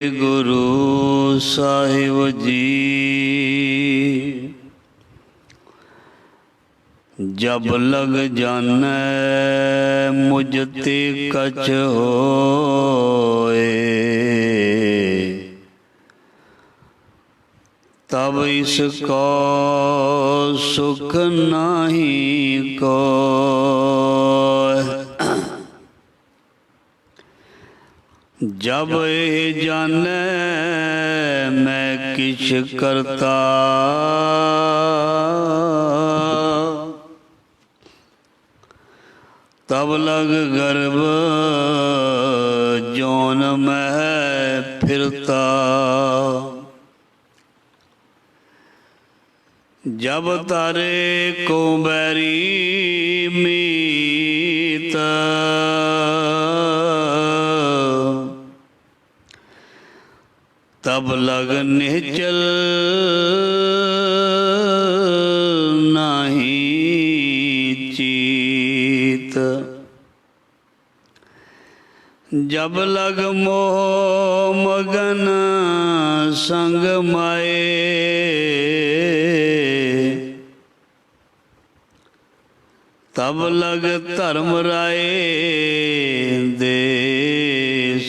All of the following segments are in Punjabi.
गुरु साहिब जी जब लग जानै मुझ ते कछ होए, तब इसको सुख नहीं कोय। जब ये जाने मैं किछ करता, तब लग गर्भ जौन में फिरता। जब तारे को बैरी मीत, तब लग निश्चल नहीं चीत। जब लग मोह मगन संग माए, तब लग धर्म राय दे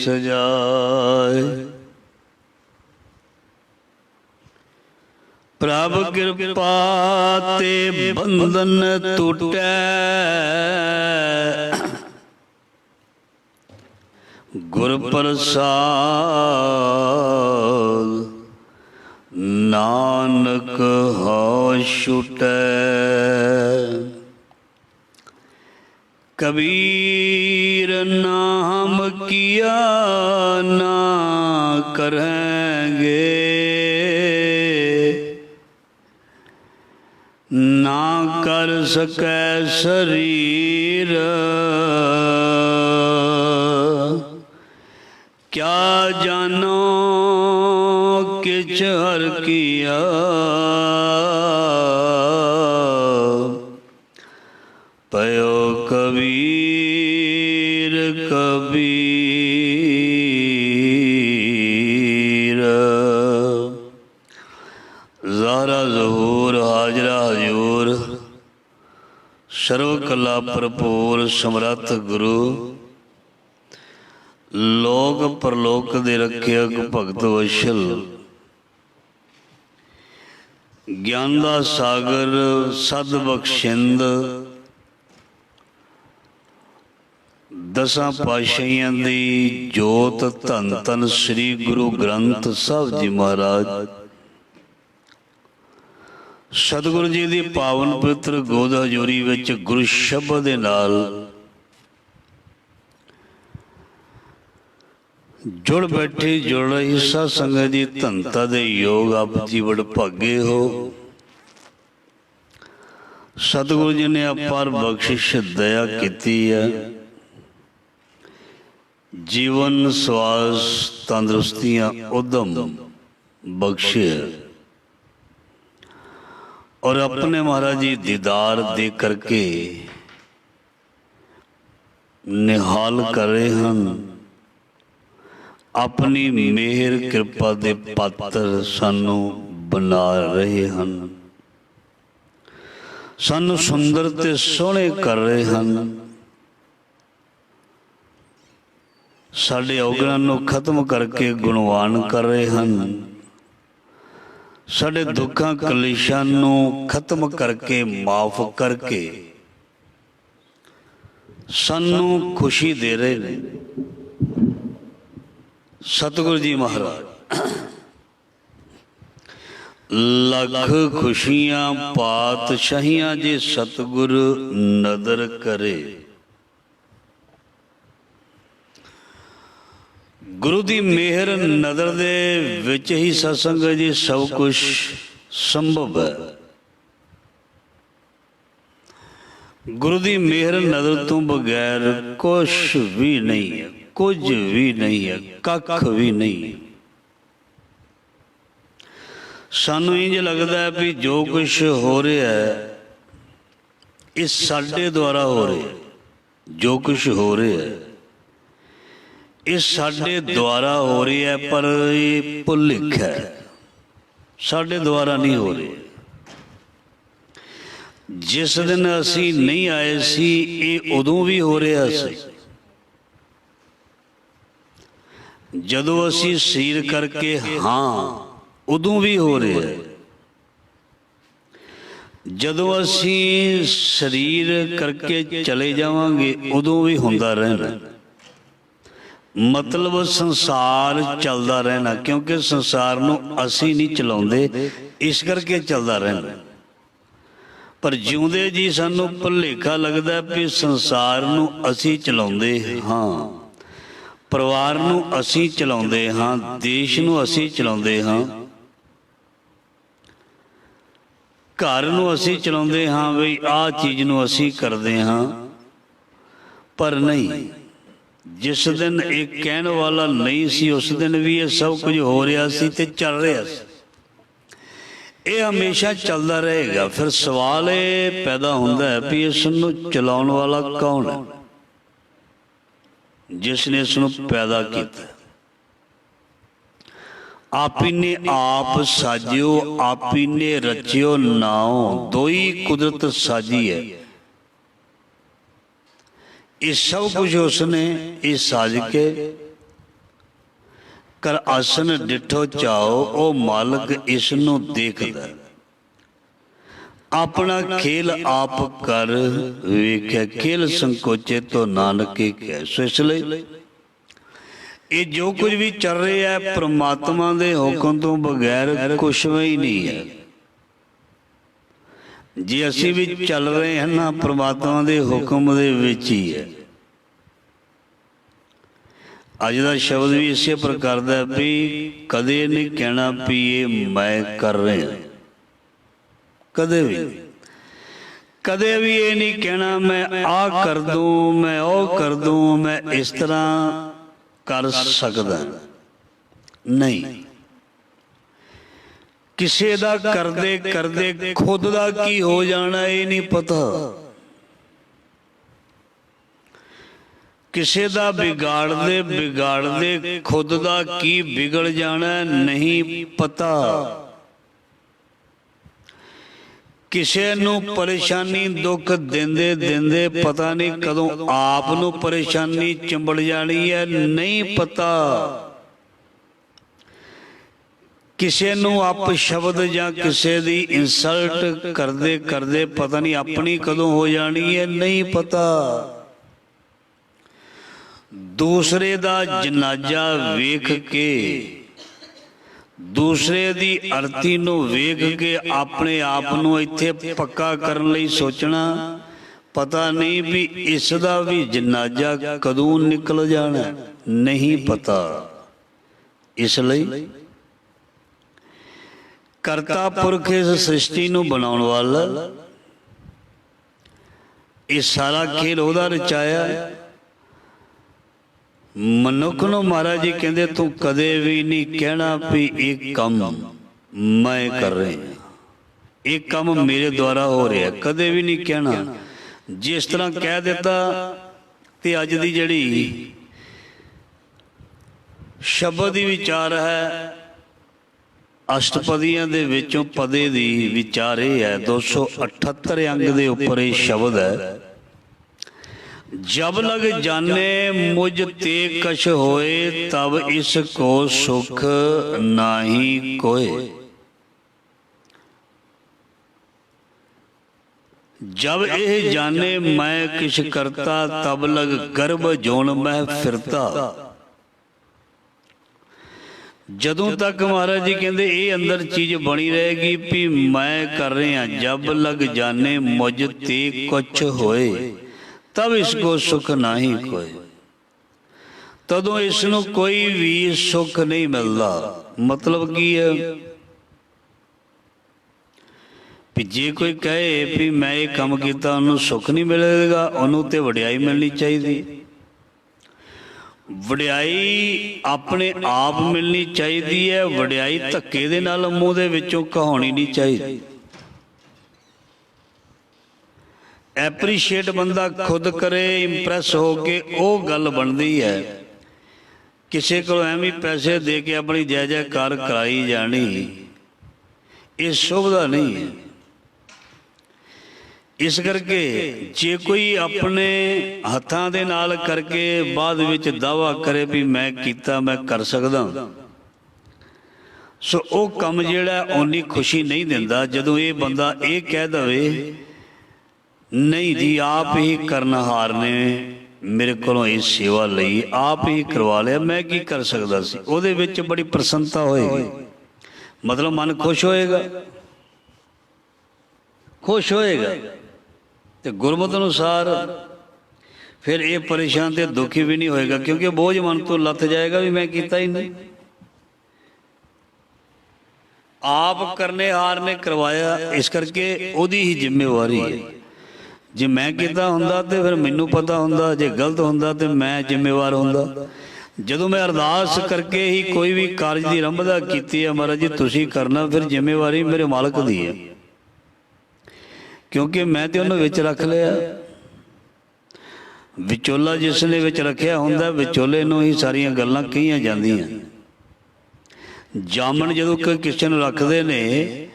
सजाए। प्रभ कृपा ते बंधन टूटै, गुर प्रसाद नानक हौ छूटै। कबीर नाम किया ना करेंगे, ना कर सकै शरीर। क्या जानो किछ हर किया, पयो कबीर कबीर। ज़ाहरा ज़हूर हाजरा हजूर, सर्व कला भरपूर समरथ गुरु, लोक परलोक दे रखियक भगत वशल। ज्ञान दा सागर सद बख्शिंद, दसां पातशाहियां दी जोत धन धन श्री गुरु ग्रंथ साहिब जी महाराज। सतगुरु जी की पावन पवित्र गोद हजूरी विच गुरु शब्द दे नाल जुड़ बैठे जुड़ रही सा संगत जी धनता दे योग आप जी बड़ भागे हो। सतगुरु जी ने अपार बख्शिश दया की है, जीवन स्वास तंदुरुस्तियां उदम बख्शे और अपने महाराज जी दीदार दे करके निहाल कर रहे हैं। अपनी मेहर कृपा दे पात्र सानू बना रहे हैं, सानू सुंदर ते सोहने कर रहे हैं। साडे अवगुणां नू खत्म करके गुणवान कर रहे हैं, साडे दुखां कलेशां नू खत्म करके माफ करके सानू खुशी दे रहे हैं। सतगुरु जी महाराज लख खुशियां पातशाहियां जे सतगुरु नदर करे। गुरु दी मेहर नदर दे विच ही सत्संग जी सब कुछ संभव है। गुरु दी मेहर नदर तो बगैर कुछ भी नहीं है, कुछ भी नहीं है, कख भी नहीं है। सानू इंज लगता है भी जो कुछ हो रहा है इस साडे द्वारा हो रहा है। जो कुछ हो रहा है ਇਹ ਸਾਡੇ ਦੁਆਰਾ ਹੋ ਰਹੀ ਹੈ, ਪਰ ਇਹ ਭੁਲੇਖਾ ਹੈ, ਸਾਡੇ ਦੁਆਰਾ ਨਹੀਂ ਹੋ ਰਹੀ। ਜਿਸ ਦਿਨ ਅਸੀਂ ਨਹੀਂ ਆਏ ਸੀ ਇਹ ਉਦੋਂ ਵੀ ਹੋ ਰਿਹਾ ਸੀ, ਜਦੋਂ ਅਸੀਂ ਸਰੀਰ ਕਰਕੇ ਹਾਂ ਉਦੋਂ ਵੀ ਹੋ ਰਿਹਾ ਹੈ, ਜਦੋਂ ਅਸੀਂ ਸਰੀਰ ਕਰਕੇ ਚਲੇ ਜਾਵਾਂਗੇ ਉਦੋਂ ਵੀ ਹੁੰਦਾ ਰਹਿਣਾ। ਮਤਲਬ ਸੰਸਾਰ ਚੱਲਦਾ ਰਹਿਣਾ, ਕਿਉਂਕਿ ਸੰਸਾਰ ਨੂੰ ਅਸੀਂ ਨਹੀਂ ਚਲਾਉਂਦੇ, ਇਸ ਕਰਕੇ ਚੱਲਦਾ ਰਹਿਣਾ। ਪਰ ਜਿਉਂਦੇ ਜੀ ਸਾਨੂੰ ਭੁਲੇਖਾ ਲੱਗਦਾ ਵੀ ਸੰਸਾਰ ਨੂੰ ਅਸੀਂ ਚਲਾਉਂਦੇ ਹਾਂ, ਪਰਿਵਾਰ ਨੂੰ ਅਸੀਂ ਚਲਾਉਂਦੇ ਹਾਂ, ਦੇਸ਼ ਨੂੰ ਅਸੀਂ ਚਲਾਉਂਦੇ ਹਾਂ, ਘਰ ਨੂੰ ਅਸੀਂ ਚਲਾਉਂਦੇ ਹਾਂ, ਵੀ ਆਹ ਚੀਜ਼ ਨੂੰ ਅਸੀਂ ਕਰਦੇ ਹਾਂ। ਪਰ ਨਹੀਂ, ਜਿਸ ਦਿਨ ਇਹ ਕਹਿਣ ਵਾਲਾ ਨਹੀਂ ਸੀ ਉਸ ਦਿਨ ਵੀ ਇਹ ਸਭ ਕੁਝ ਹੋ ਰਿਹਾ ਸੀ ਤੇ ਚੱਲ ਰਿਹਾ ਸੀ। ਇਹ ਹਮੇਸ਼ਾ ਚੱਲਦਾ ਰਹੇਗਾ। ਫਿਰ ਸਵਾਲ ਇਹ ਪੈਦਾ ਹੁੰਦਾ ਹੈ ਵੀ ਇਸ ਨੂੰ ਚਲਾਉਣ ਵਾਲਾ ਕੌਣ ਹੈ, ਜਿਸ ਨੇ ਇਸ ਨੂੰ ਪੈਦਾ ਕੀਤਾ। ਆਪੀ ਨੇ ਆਪ ਸਾਜਿਓ, ਆਪੀ ਨੇ ਰਚਿਓ ਨਾਉ, ਦੋਈ ਕੁਦਰਤ ਸਾਜੀ ਹੈ। ਇਹ ਸਭ ਕੁਝ ਉਸਨੇ ਇਹ ਸਾਜ ਕੇ ਕਰ ਆਸਨ ਡਿਠੋ ਚਾਓ, ਉਹ ਮਾਲਕ ਇਸ ਨੂੰ ਦੇਖਦਾ। ਆਪਣਾ ਖੇਲ ਆਪ ਕਰ ਵੇਖਿਆ, ਖੇਲ ਸੰਕੋਚੇ ਤੋਂ ਨਾਨਕੇ ਕਹਿ। ਸੋ ਇਸ ਲਈ ਇਹ ਜੋ ਕੁਝ ਵੀ ਚੱਲ ਰਿਹਾ ਹੈ ਪ੍ਰਮਾਤਮਾ ਦੇ ਹੁਕਮ ਤੋਂ ਬਗੈਰ ਕੁਛ ਵੀ ਨਹੀਂ ਹੈ। ਜੇ ਅਸੀਂ ਵੀ ਚੱਲ ਰਹੇ ਹਾਂ ਨਾ ਪ੍ਰਮਾਤਮਾ ਦੇ ਹੁਕਮ ਦੇ ਵਿੱਚ ਹੀ ਹੈ। ਅੱਜ ਦਾ ਸ਼ਬਦ ਵੀ ਇਸੇ ਪ੍ਰਕਾਰ ਦਾ ਵੀ ਕਦੇ ਨਹੀਂ ਕਹਿਣਾ ਵੀ ਇਹ ਮੈਂ ਕਰ ਰਿਹਾ, ਕਦੇ ਵੀ ਇਹ ਨਹੀਂ ਕਹਿਣਾ ਮੈਂ ਆਹ ਕਰ ਦੂੰ, ਮੈਂ ਉਹ ਕਰ ਦੂੰ, ਮੈਂ ਇਸ ਤਰ੍ਹਾਂ ਕਰ ਸਕਦਾ ਨਹੀਂ। ਕਿਸੇ ਦਾ ਕਰਦੇ ਕਰਦੇ ਖੁਦ ਦਾ ਕੀ ਹੋ ਜਾਣਾ ਇਹ ਨਹੀਂ ਪਤਾ, ਕਿਸੇ ਦਾ ਵਿਗਾੜਦੇ ਵਿਗਾੜਦੇ ਖੁਦ ਦਾ ਕੀ ਵਿਗੜ ਜਾਣਾ ਨਹੀਂ ਪਤਾ। ਕਿਸੇ ਨੂੰ ਪਰੇਸ਼ਾਨੀ ਦੁੱਖ ਦਿੰਦੇ ਦਿੰਦੇ ਪਤਾ ਨਹੀਂ ਕਦੋਂ ਆਪ ਨੂੰ ਪਰੇਸ਼ਾਨੀ ਚਿੰਬੜ ਜਾਣੀ ਹੈ, ਨਹੀਂ ਪਤਾ। ਕਿਸੇ ਨੂੰ ਆਪ ਸ਼ਬਦ ਜਾਂ ਕਿਸੇ ਦੀ ਇਨਸਲਟ ਕਰਦੇ ਕਰਦੇ ਪਤਾ ਨਹੀਂ ਆਪਣੀ ਕਦੋਂ ਹੋ ਜਾਣੀ ਹੈ, ਨਹੀਂ ਪਤਾ। ਦੂਸਰੇ ਦਾ ਜਨਾਜ਼ਾ ਵੇਖ ਕੇ, ਦੂਸਰੇ ਦੀ ਅਰਥੀ ਨੂੰ ਵੇਖ ਕੇ ਆਪਣੇ ਆਪ ਨੂੰ ਇੱਥੇ ਪੱਕਾ ਕਰਨ ਲਈ ਸੋਚਣਾ, ਪਤਾ ਨਹੀਂ ਵੀ ਇਸ ਦਾ ਵੀ ਜਨਾਜ਼ਾ ਕਦੋਂ ਨਿਕਲ ਜਾਣਾ, ਨਹੀਂ ਪਤਾ। ਇਸ ਲਈ ਕਰਤਾ ਪੁਰਖ ਇਸ ਸ੍ਰਿਸ਼ਟੀ ਨੂੰ ਬਣਾਉਣ ਵਾਲਾ, ਇਹ ਸਾਰਾ ਖੇਲ ਉਹਦਾ ਰਚਾਇਆ। ਮਨੁੱਖ ਨੂੰ ਮਹਾਰਾਜ ਜੀ ਕਹਿੰਦੇ ਤੂੰ ਕਦੇ ਵੀ ਨਹੀਂ ਕਹਿਣਾ ਵੀ ਇਹ ਕੰਮ ਮੈਂ ਕਰ ਰਿਹਾ, ਇਹ ਕੰਮ ਮੇਰੇ ਦੁਆਰਾ ਹੋ ਰਿਹਾ, ਕਦੇ ਵੀ ਨਹੀਂ ਕਹਿਣਾ। ਜਿਸ ਤਰ੍ਹਾਂ ਕਹਿ ਦਿੱਤਾ ਤੇ ਅੱਜ ਦੀ ਜਿਹੜੀ ਸ਼ਬਦ ਦੀ ਵਿਚਾਰ ਹੈ, ਅਸ਼ਟਪਦੀਆਂ ਦੇ ਵਿੱਚੋਂ ਪਦੇ ਦੀ ਵਿਚਾਰ ਇਹ ਹੈ, 278 ਅੰਗ ਦੇ ਉੱਪਰ ਇਹ ਸ਼ਬਦ ਹੈ। जब लग जाने मुझ ते कछ होए, तब इसको सुख नाही कोय। जब यह जाने मैं किछ करता, तब लग गर्भ जोन मैं फिरता। ਜਦੋਂ ਤੱਕ ਮਹਾਰਾਜ ਜੀ ਕਹਿੰਦੇ ਇਹ ਅੰਦਰ ਚੀਜ਼ ਬਣੀ ਰਹੇਗੀ ਵੀ ਮੈਂ ਕਰ ਰਿਹਾ, ਜਬ ਲਗ ਜਾਣੇ ਮੁਝ ਤੇ ਕੁਛ ਹੋਏ, ਤਬ ਇਸਕੋ ਸੁਖ ਨਹੀਂ ਕੋਈ। ਤਦੋਂ ਇਸ ਨੂੰ ਕੋਈ ਵੀ ਸੁਖ ਨਹੀਂ ਮਿਲਦਾ। ਮਤਲਬ ਕੀ ਹੈ ਵੀ ਜੇ ਕੋਈ ਕਹੇ ਵੀ ਮੈਂ ਇਹ ਕੰਮ ਕੀਤਾ ਉਹਨੂੰ ਸੁੱਖ ਨਹੀਂ ਮਿਲੇਗਾ, ਉਹਨੂੰ ਤੇ ਵਡਿਆਈ ਮਿਲਣੀ ਚਾਹੀਦੀ। ਵਡਿਆਈ ਆਪਣੇ ਆਪ ਮਿਲਣੀ ਚਾਹੀਦੀ ਹੈ, ਵਡਿਆਈ ਧੱਕੇ ਦੇ ਨਾਲ ਮੂੰਹ ਦੇ ਵਿੱਚੋਂ ਕਹਾਉਣੀ ਨਹੀਂ ਚਾਹੀਦੀ। ਐਪਰੀਸ਼ੀਏਟ ਬੰਦਾ ਖੁਦ ਕਰੇ, ਇੰਪ੍ਰੈਸ ਹੋ ਕੇ ਉਹ ਗੱਲ ਬਣਦੀ ਹੈ। ਕਿਸੇ ਕੋਲੋਂ ਐਵੇਂ ਪੈਸੇ ਦੇ ਕੇ ਆਪਣੀ ਜੈ ਜੈਕਾਰ ਕਰਾਈ ਜਾਣੀ, ਇਹ ਸ਼ੋਭਾ ਨਹੀਂ ਹੈ। ਇਸ ਕਰਕੇ ਜੇ ਕੋਈ ਆਪਣੇ ਹੱਥਾਂ ਦੇ ਨਾਲ ਕਰਕੇ ਬਾਅਦ ਵਿੱਚ ਦਾਅਵਾ ਕਰੇ ਵੀ ਮੈਂ ਕੀਤਾ, ਮੈਂ ਕਰ ਸਕਦਾ, ਸੋ ਉਹ ਕੰਮ ਜਿਹੜਾ ਓਨੀ ਖੁਸ਼ੀ ਨਹੀਂ ਦਿੰਦਾ ਜਦੋਂ ਇਹ ਬੰਦਾ ਇਹ ਕਹਿ ਦਵੇ ਨਹੀਂ ਜੀ ਆਪ ਹੀ ਕਰਨਹਾਰ ਨੇ ਮੇਰੇ ਕੋਲੋਂ ਇਹ ਸੇਵਾ ਲਈ, ਆਪ ਹੀ ਕਰਵਾ ਲਿਆ, ਮੈਂ ਕੀ ਕਰ ਸਕਦਾ ਸੀ। ਉਹਦੇ ਵਿੱਚ ਬੜੀ ਪ੍ਰਸੰਨਤਾ ਹੋਏਗੀ, ਮਤਲਬ ਮਨ ਖੁਸ਼ ਹੋਏਗਾ, ਖੁਸ਼ ਹੋਏਗਾ। ਤੇ ਗੁਰਮਤਿ ਅਨੁਸਾਰ ਫਿਰ ਇਹ ਪਰੇਸ਼ਾਨ ਤੇ ਦੁਖੀ ਵੀ ਨਹੀਂ ਹੋਏਗਾ, ਕਿਉਂਕਿ ਬੋਝ ਮਨ ਤੋਂ ਲੱਥ ਜਾਏਗਾ ਵੀ ਮੈਂ ਕੀਤਾ ਹੀ ਨਹੀਂ। ਆਪ ਕਰਨੇਹਾਰ ਨੇ ਕਰਵਾਇਆ, ਇਸ ਕਰਕੇ ਉਹਦੀ ਹੀ ਜ਼ਿੰਮੇਵਾਰੀ ਹੈ। ਜੇ ਮੈਂ ਕੀਤਾ ਹੁੰਦਾ ਤੇ ਫਿਰ ਮੈਨੂੰ ਪਤਾ ਹੁੰਦਾ, ਜੇ ਗਲਤ ਹੁੰਦਾ ਤੇ ਮੈਂ ਜ਼ਿੰਮੇਵਾਰ ਹੁੰਦਾ। ਜਦੋਂ ਮੈਂ ਅਰਦਾਸ ਕਰਕੇ ਹੀ ਕੋਈ ਵੀ ਕਾਰਜ ਦੀ ਆਰੰਭਤਾ ਕੀਤੀ ਹੈ, ਮਹਾਰਾਜ ਜੀ ਤੁਸੀਂ ਕਰਨਾ, ਫਿਰ ਜ਼ਿੰਮੇਵਾਰੀ ਮੇਰੇ ਮਾਲਕ ਦੀ ਹੈ, ਕਿਉਂਕਿ ਮੈਂ ਤੇ ਉਹਨੂੰ ਵਿੱਚ ਰੱਖ ਲਿਆ। ਵਿਚੋਲਾ ਜਿਸ ਨੇ ਵਿੱਚ ਰੱਖਿਆ ਹੁੰਦਾ, ਵਿਚੋਲੇ ਨੂੰ ਹੀ ਸਾਰੀਆਂ ਗੱਲਾਂ ਕਹੀਆਂ ਜਾਂਦੀਆਂ। ਜਾਮਣ ਜਦੋਂ ਕਿਸੇ ਨੂੰ ਰੱਖਦੇ ਨੇ,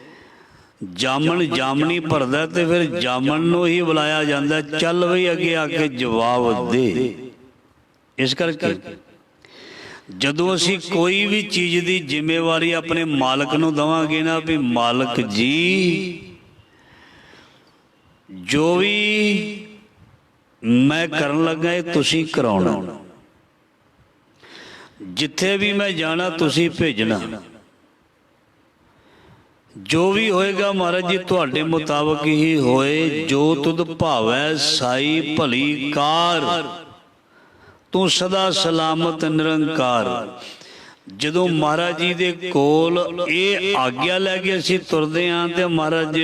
ਜਾਮਣ ਜਾਮਣੀ ਭਰਦਾ ਤੇ ਫਿਰ ਜਾਮਣ ਨੂੰ ਹੀ ਬੁਲਾਇਆ ਜਾਂਦਾ, ਚੱਲ ਬਈ ਅੱਗੇ ਆ ਕੇ ਜਵਾਬ ਦੇ। ਇਸ ਕਰਕੇ ਜਦੋਂ ਅਸੀਂ ਕੋਈ ਵੀ ਚੀਜ਼ ਦੀ ਜ਼ਿੰਮੇਵਾਰੀ ਆਪਣੇ ਮਾਲਕ ਨੂੰ ਦੇਵਾਂਗੇ ਨਾ, ਵੀ ਮਾਲਕ ਜੀ ਜੋ ਵੀ ਮੈਂ ਕਰਨ ਲੱਗਾ ਇਹ ਤੁਸੀਂ ਕਰਾਉਣਾ, ਜਿੱਥੇ ਵੀ ਮੈਂ ਜਾਣਾ ਤੁਸੀਂ ਭੇਜਣਾ, ਜੋ ਵੀ ਹੋਏਗਾ ਮਹਾਰਾਜ ਜੀ ਤੁਹਾਡੇ ਮੁਤਾਬਕ ਹੀ ਹੋਏ, ਜੋ ਤੁਧ ਭਾਵੈ ਸਾਈ ਭਲੀ ਕਾਰ, ਤੂੰ ਸਦਾ ਸਲਾਮਤ ਨਿਰੰਕਾਰ। ਜਦੋਂ ਮਹਾਰਾਜ ਜੀ ਦੇ ਕੋਲ ਇਹ ਆਗਿਆ ਲੈ ਕੇ ਅਸੀਂ ਤੁਰਦੇ ਹਾਂ ਤੇ ਮਹਾਰਾਜ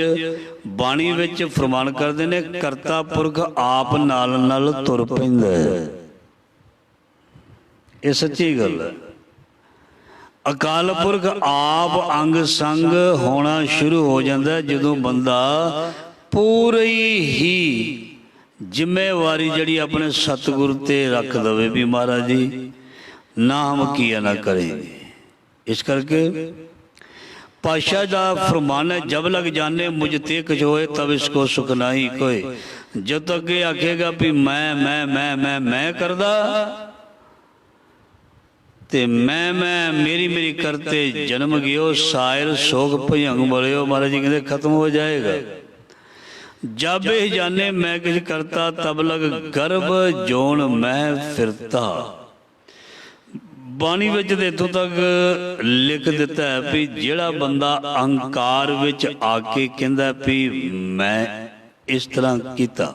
ਬਾਣੀ ਵਿੱਚ ਫਰਮਾਨ ਕਰਦੇ ਨੇ, ਕਰਤਾ ਪੁਰਖ ਆਪ ਨਾਲ ਨਾਲ ਤੁਰ ਪੈਂਦਾ ਹੈ। ਇਹ ਸੱਚੀ ਗੱਲ ਹੈ। ਅਕਾਲ ਪੁਰਖ ਆਪ ਅੰਗ ਸੰਗ ਹੋਣਾ ਸ਼ੁਰੂ ਹੋ ਜਾਂਦਾ ਜਦੋਂ ਬੰਦਾ ਪੂਰੀ ਹੀ ਜ਼ਿੰਮੇਵਾਰੀ ਜਿਹੜੀ ਆਪਣੇ ਸਤਿਗੁਰੂ ਤੇ ਰੱਖ ਦਵੇ ਵੀ ਮਹਾਰਾਜ ਜੀ ਨਾ ਹਮ ਕੀਆ ਨਾ ਕਰੇ। ਇਸ ਕਰਕੇ ਪਾਤਸ਼ਾਹ ਦਾ ਫਰਮਾਨ ਹੈ, ਜਬ ਲਗ ਜਾਣੇ ਮੁਝ ਤੇ ਕੁਛ ਹੋਏ ਤਬ ਇਸਕੋ ਸੁਖ ਨਹੀਂ ਕੋਏ। ਜਦ ਤੱਕ ਇਹ ਆਖੇਗਾ ਵੀ ਮੈਂ ਕਰਦਾ ਤੇ ਮੈਂ ਮੇਰੀ ਕਰਤੇ ਜਨਮ ਗਿਓ, ਸਾਇਰ ਸੋਗ ਭਜੰਗ ਬਲਿਓ। ਮਹਾਰਾਜ ਜੀ ਕਹਿੰਦੇ ਖਤਮ ਹੋ ਜਾਏਗਾ। ਜਬ ਇਹ ਜਾਣੇ ਮੈਂ ਕੁਛ ਕਰਤਾ ਤਬ ਲਗ ਗਰਭ ਜੋਨ ਮੈਂ ਫਿਰਤਾ। ਬਾਣੀ ਵਿੱਚ ਤੇ ਇੱਥੋਂ ਤੱਕ ਲਿਖ ਦਿੱਤਾ ਹੈ ਵੀ ਜਿਹੜਾ ਬੰਦਾ ਅਹੰਕਾਰ ਵਿੱਚ ਆ ਕੇ ਕਹਿੰਦਾ ਵੀ ਮੈਂ ਇਸ ਤਰ੍ਹਾਂ ਕੀਤਾ,